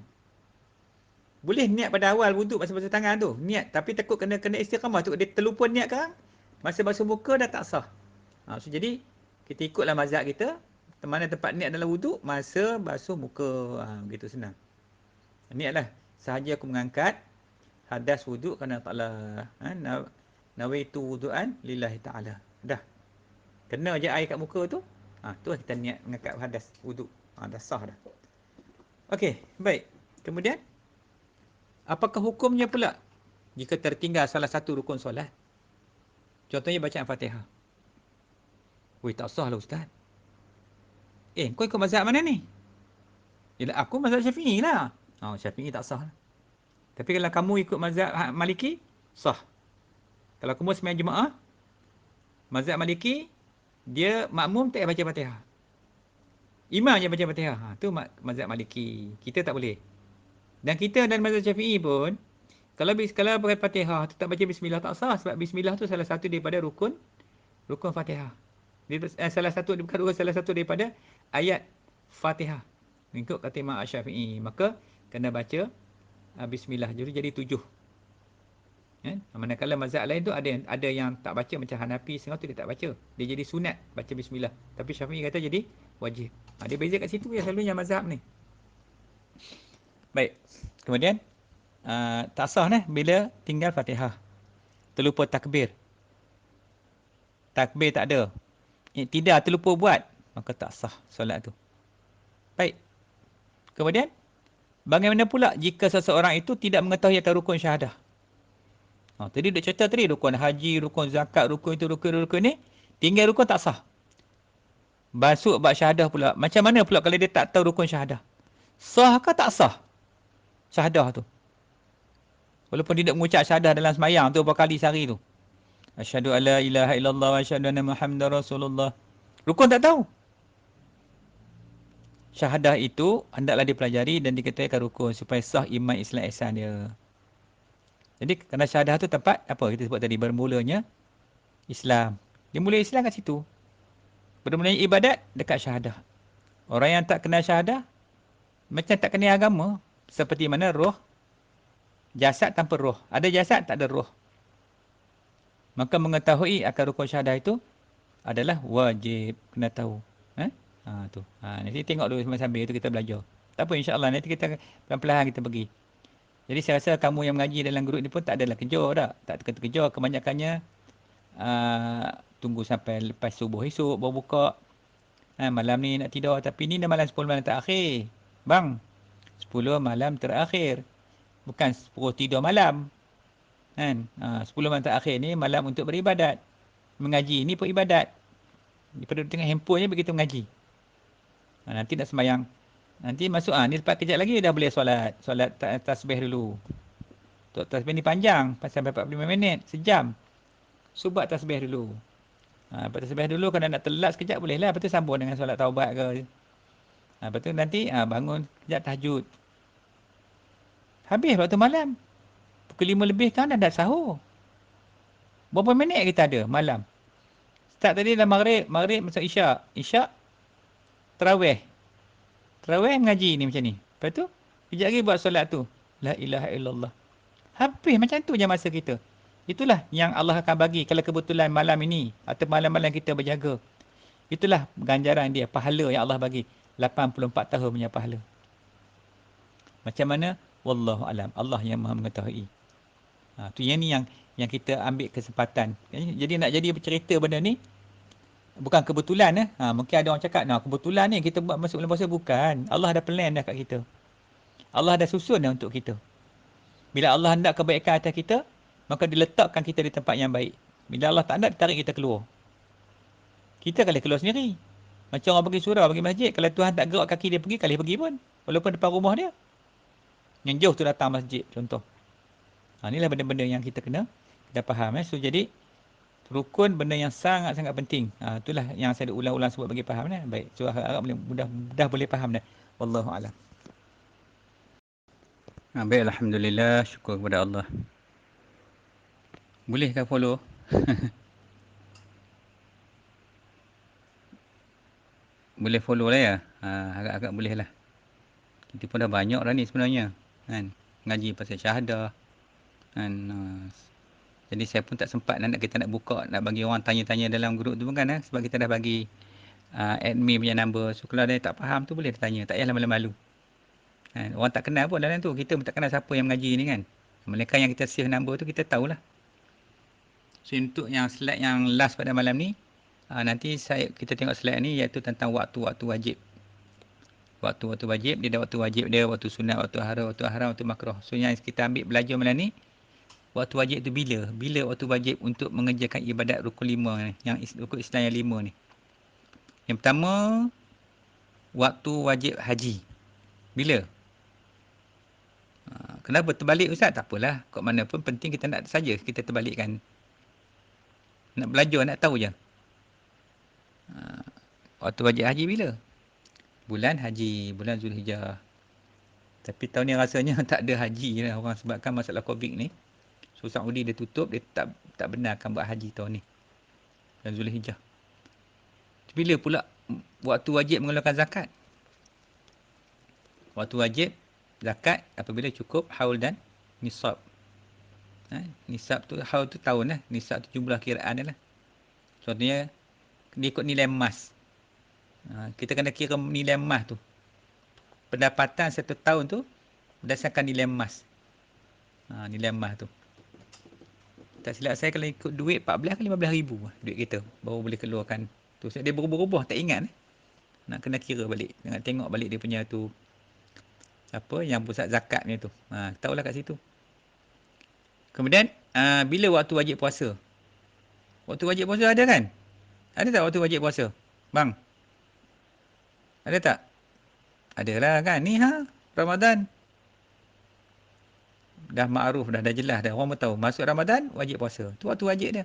C: Boleh niat pada awal wuduk basuh-basuh tangan tu. Niat. Tapi takut kena istiqamah tu. Dia terlupa niat kan. Masa basuh muka dah tak sah. So jadi, kita ikutlah mazhab kita. Mana tempat niat dalam wuduk, masa basuh muka. Begitu senang. Niatlah. Sahaja aku mengangkat hadas wuduk kerana Allah Ta'ala. Nawaitu wudu'an lillahi ta'ala. Dah. Kena je air kat muka tu. Tu lah kita niat mengangkat hadas wuduk. Dah sah dah. Okey, baik. Kemudian, apakah hukumnya pula jika tertinggal salah satu rukun solat? Contohnya bacaan Fatihah. Tak sah lah Ustaz. Kau ikut mazhab mana ni? Yalah, aku mazhab Syafi'i lah. Syafi'i tak sah lah. Tapi kalau kamu ikut mazhab Maliki, sah. Kalau kamu sembahyang Jumaat, mazhab Maliki, dia makmum tak payah baca Fatihah. Imam je baca Fatihah. Tu mazhab Maliki. Kita tak boleh. Dan kita dan mazhab Syafi'i pun, Kalau pakai Fatihah tu tak baca bismillah tak sah, sebab bismillah tu salah satu daripada rukun Fatihah. Salah satu daripada ayat Fatihah. Mengikut kata Imam Asy-Syafi'i, maka kena baca bismillah. Jadi 7. Manakala mazhab lain tu ada yang tak baca, macam Hanafi setengah tu dia tak baca. Dia jadi sunat baca bismillah. Tapi Syafi'i kata jadi wajib. Dia beza kat situ ya selalunya mazhab ni. Baik. Kemudian tak sah bila tinggal Fatihah. Terlupa takbir. Takbir tak ada. Tidak terlupa buat, maka tak sah solat tu. Baik. Kemudian bagaimana pula jika seseorang itu tidak mengetahui akan rukun syahadah? Tadi dia cerita tadi rukun haji, rukun zakat, rukun itu, rukun ni, tinggal rukun tak sah. Masuk bab syahadah pula. Macam mana pula kalau dia tak tahu rukun syahadah? Sah ke tak sah syahadah tu? Walaupun dia tak mengucap syahadah dalam semayang tu berapa kali sehari tu. Asyhadu alla ilaha illallah wa asyhadu anna Muhammadar Rasulullah. Rukun tak tahu. Syahadah itu hendaklah dipelajari dan diketahui rukun supaya sah iman Islam ihsan dia. Jadi kerana syahadah tu tempat apa kita sebut tadi, bermulanya Islam. Dia mula Islam kat situ. Bermulanya ibadat dekat syahadah. Orang yang tak kenal syahadah macam tak kenal agama. Seperti mana roh, jasad tanpa roh. Ada jasad, tak ada roh. Maka mengetahui akan rukun syahadah itu adalah wajib. Kena tahu. Nanti tengok dulu sambil itu kita belajar. Tak apa, insyaAllah nanti kita pelan-pelan kita pergi. Jadi saya rasa kamu yang mengaji dalam grup ni pun tak adalah kejar tak. Tak kejar. Kebanyakannya tunggu sampai lepas subuh esok baru buka. Malam ni nak tidur. Tapi ni dah malam 10 malam terakhir. Bang, 10 malam terakhir. Bukan 10 tidur malam. 10 malam terakhir ni malam untuk beribadat. Mengaji ni pun ibadat. Daripada tengah handphone je begitu mengaji. Nanti nak sembahyang. Nanti masuk ni lepas kejap lagi dah boleh solat. Solat tasbih dulu. Tasbih ni panjang sampai 45 minit, sejam. Buat tasbih dulu. Lepas tasbih dulu kalau nak telat sekejap boleh lah. Lepas tu sambung dengan solat taubat ke. Lepas tu nanti bangun kejap tahajud. Habis waktu malam. Pukul 5 lebih kan dah sahur. Berapa minit kita ada malam? Start tadi dah maghrib masuk isyak. Isyak tarawih. Tarawih mengaji ni macam ni. Lepas tu kejap lagi buat solat tu. La ilaha illallah. Habis macam tu je masa kita. Itulah yang Allah akan bagi kalau kebetulan malam ini atau malam-malam kita berjaga. Itulah ganjaran dia, pahala yang Allah bagi. 84 tahun punya pahala. Macam mana? Wallahu alam. Allah yang Maha mengetahui. Tu yang ni yang kita ambil kesempatan. Jadi nak jadi bercerita benda ni bukan kebetulan. Mungkin ada orang cakap, kebetulan ni kita buat masuk bulan puasa. Bukan. Allah dah plan dah kat kita. Allah dah susun dah untuk kita. Bila Allah hendak kebaikan atas kita, maka diletakkan kita di tempat yang baik. Bila Allah tak nak, ditarik kita keluar. Kita kali keluar sendiri. Macam orang pergi surau, pergi masjid. Kalau Tuhan tak gerak kaki dia pergi, kali pergi pun. Walaupun depan rumah dia. Yang jauh tu datang masjid, contoh. Inilah benda-benda yang kita kena faham. So, jadi, rukun benda yang sangat-sangat penting. Itulah yang saya ulang-ulang sebut bagi faham. Baik, so harap mudah boleh faham dah. Wallahu'alam. Baik, Alhamdulillah. Syukur kepada Allah. Bolehkah follow? Boleh follow lah ya. Agak-agak boleh lah. Kita pun dah banyak dah ni sebenarnya. Kan? Ngaji pasal syahadah. Kan? Jadi saya pun tak sempat kita nak buka, nak bagi orang tanya-tanya dalam grup tu pun kan. Sebab kita dah bagi admin punya number. So kalau ada yang tak faham tu boleh tanya. Tak payahlah malu-malu. Kan? Orang tak kenal pun dalam tu. Kita pun tak kenal siapa yang mengaji ni kan. Mereka yang kita save number tu kita tahulah. So untuk yang slide yang last pada malam ni, nanti kita tengok slide ni iaitu tentang waktu-waktu wajib. Waktu-waktu wajib, dia ada waktu wajib dia, waktu sunat, waktu haram, waktu makruh. So yang kita ambil belajar malam ni, waktu wajib tu bila? Bila waktu wajib untuk mengerjakan ibadat rukun 5 ni, yang rukun Islam yang 5 ni. Yang pertama, waktu wajib haji. Bila? Kenapa terbalik Ustaz? Tak apalah. Kat mana pun penting kita nak saja kita terbalikkan. Nak belajar, nak tahu je. Waktu wajib haji bila? Bulan haji, bulan Zulhijjah. Tapi tahun ni rasanya tak ada haji lah orang sebabkan masalah Covid ni. So Saudi dia tutup, dia tak benarkan buat haji tahun ni. Dan Zulhijjah. Bila pula waktu wajib mengeluarkan zakat? Waktu wajib zakat apabila cukup haul dan nisab. Nisab tu, haul tu tahun lah. Nisab tu jumlah kiraan dia lah. Contohnya, dia ikut nilai emas. Kita kena kira nilai emas tu. Pendapatan satu tahun tu berdasarkan nilai emas. Nilai emas tu. Tak silap saya kalau ikut duit 14 ke 15 ribu duit kita. Baru boleh keluarkan tu. Dia berubah-ubah, tak ingat. Nak kena kira balik. Nak tengok balik dia punya tu. Apa yang pusat zakat punya tu. Tahulah kat situ. Kemudian, bila waktu wajib puasa? Waktu wajib puasa ada kan? Ada tak waktu wajib puasa? Bang? Ada tak? Adalah kan? Ni Ramadan. Dah ma'ruf, dah jelas dah. Orang pun tahu. Masuk Ramadan, wajib puasa. Tu waktu wajib dia.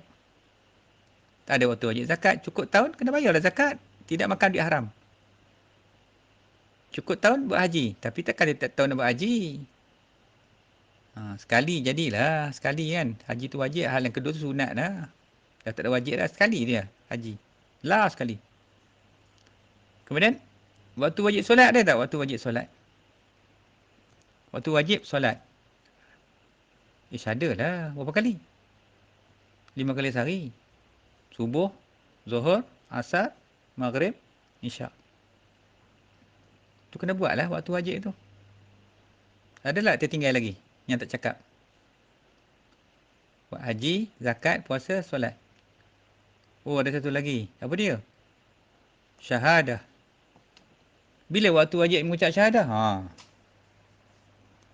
C: Tak ada waktu wajib zakat. Cukup tahun, kena bayarlah zakat. Tidak makan duit haram. Cukup tahun, buat haji. Tapi takkan dia tak tahu nak buat haji. Sekali jadilah. Sekali kan. Haji tu wajib. Hal yang kedua tu sunat dah. Dah tak ada wajib dah. Sekali dia haji. Last sekali. Kemudian, waktu wajib solat ada tak? Waktu wajib solat. Waktu wajib solat. Ada lah. Berapa kali? 5 kali sehari. Subuh, Zuhur, Asar, Maghrib, Isyak. Tu kena buat lah waktu wajib tu. Adalah tertinggal lagi yang tak cakap. Buat haji, zakat, puasa, solat. Oh, ada satu lagi. Apa dia? Syahadah. Bila waktu wajib mengucap syahadah?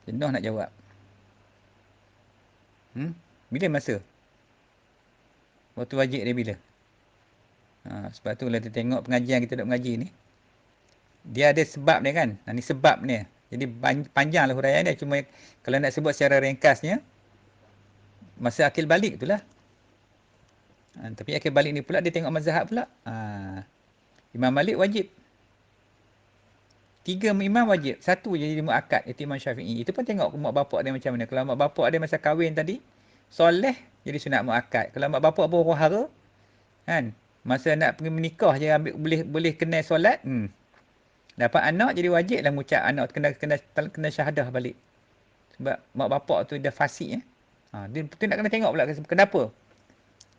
C: Jenuh nak jawab. Bila masa? Waktu wajib dia bila? Sebab tu bila kita tengok pengajian kita duk mengaji ni, dia ada sebab dia kan. Ni sebab dia. Jadi panjanglah huraian dia. Cuma kalau nak sebut secara ringkasnya, masa akil balik tu lah. Tapi akil balik ni pula dia tengok mazhab pula. Imam Malik wajib. 3 imam wajib. 1 je jadi muakkad, iaitu Imam Syafi'i. Itu pun tengok mak bapak dia macam mana. Kalau mak bapak dia masa kahwin tadi, soleh, jadi sunat muakkad. Kalau mak bapak baru hara, kan, masa nak pergi menikah je boleh kenal solat, dapat anak jadi wajib lah mengucap anak kena syahadah balik. Sebab mak bapak tu dah fasik. Dia nak kena tengok pula kenapa.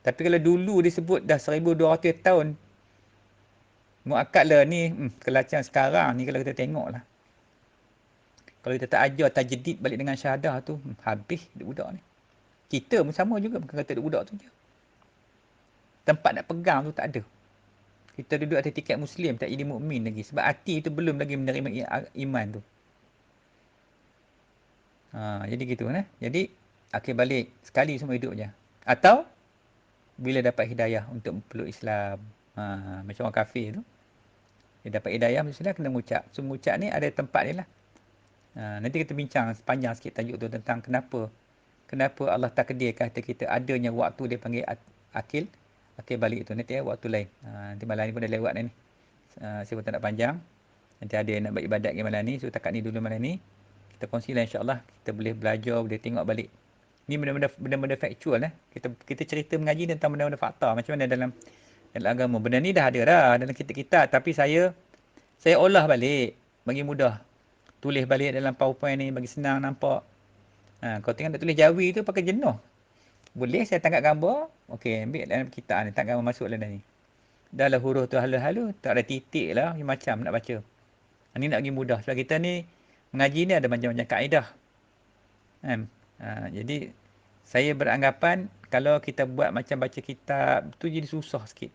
C: Tapi kalau dulu disebut dah 1200 tahun muakkad lah ni, kelacan sekarang ni kalau kita tengok lah. Kalau kita tak ajar tajdid balik dengan syahadah tu, habis budak ni. Kita pun sama juga, bukan kata budak tu je. Tempat nak pegang tu tak ada. Kita duduk atas tiket Muslim, tak jadi mukmin lagi. Sebab hati tu belum lagi menerima iman tu. Jadi gitu kan. Jadi, akhir balik, sekali semua hidup je. Atau, bila dapat hidayah untuk peluk Islam. Macam orang kafir tu. Dia dapat hidayah, Islam kena mengucap. So, mengucap ni ada tempat dia lah. Nanti kita bincang sepanjang sikit tajuk tu tentang kenapa Allah takdirkan hati kita adanya waktu dia panggil akil balik tu. Nanti waktu lain. Nanti malam ni pun dah lewat dah ni. Saya pun tak nak panjang. Nanti ada yang nak buat ibadat ke malam ni. So takat ni dulu malam ni. Kita kongsilah insyaAllah. Kita boleh belajar, boleh tengok balik. Ni benda-benda factual. Kita cerita mengaji tentang benda-benda fakta. Macam mana dalam agama. Benda ni dah ada dah dalam kitab-kitab. Tapi saya olah balik. Bagi mudah. Tulis balik dalam PowerPoint ni. Bagi senang nampak. Kau tengok nak tulis Jawi tu pakai jenuh. Boleh saya tangkap gambar. Okey, ambil dalam kitab ni. Tangkap gambar masuk dalam ni. Dah lah huruf tu halu-halu. Tak ada titik lah. Macam nak baca. Ini nak bagi mudah. Sebab kita ni mengaji ni ada macam-macam kaedah. Jadi saya beranggapan kalau kita buat macam baca kitab tu jadi susah sikit.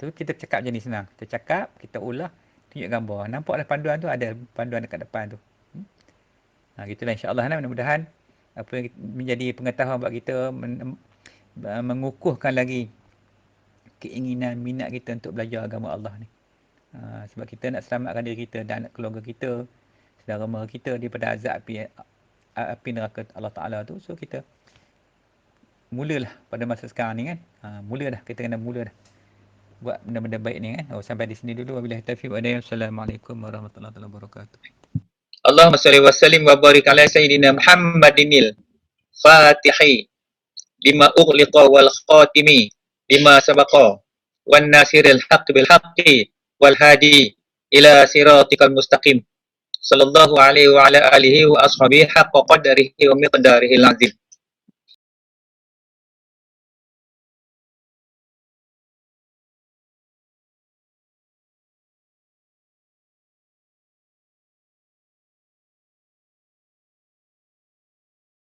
C: Tu kita cakap je ni senang. Kita cakap, kita ulah, tunjuk gambar. Nampaklah panduan tu ada panduan dekat depan tu. Gitulah insya-Allah mudah-mudahan apa yang menjadi pengetahuan buat kita mengukuhkan lagi keinginan minat kita untuk belajar agama Allah ni. Sebab kita nak selamatkan diri kita dan anak keluarga kita, saudara mara kita daripada azab api neraka Allah Taala tu. So kita mulalah pada masa sekarang ni kan. Kita kena mula dah buat benda-benda baik ni kan. Sampai di sini dulu. Wabillahi taufiq wa hidayah. Assalamualaikum warahmatullahi wabarakatuh.
A: Allahumma salli wa sallim wa barik ala sayyidina Muhammadinil Fatihi lima ughliqa wal khatimi lima sabaqa wan nasiril haqqi bil haqqi wal hadi ila siratikal mustaqim sallallahu alaihi wa ala alihi wa ashabihi haqqa qadarihi wa miqdarihil azim.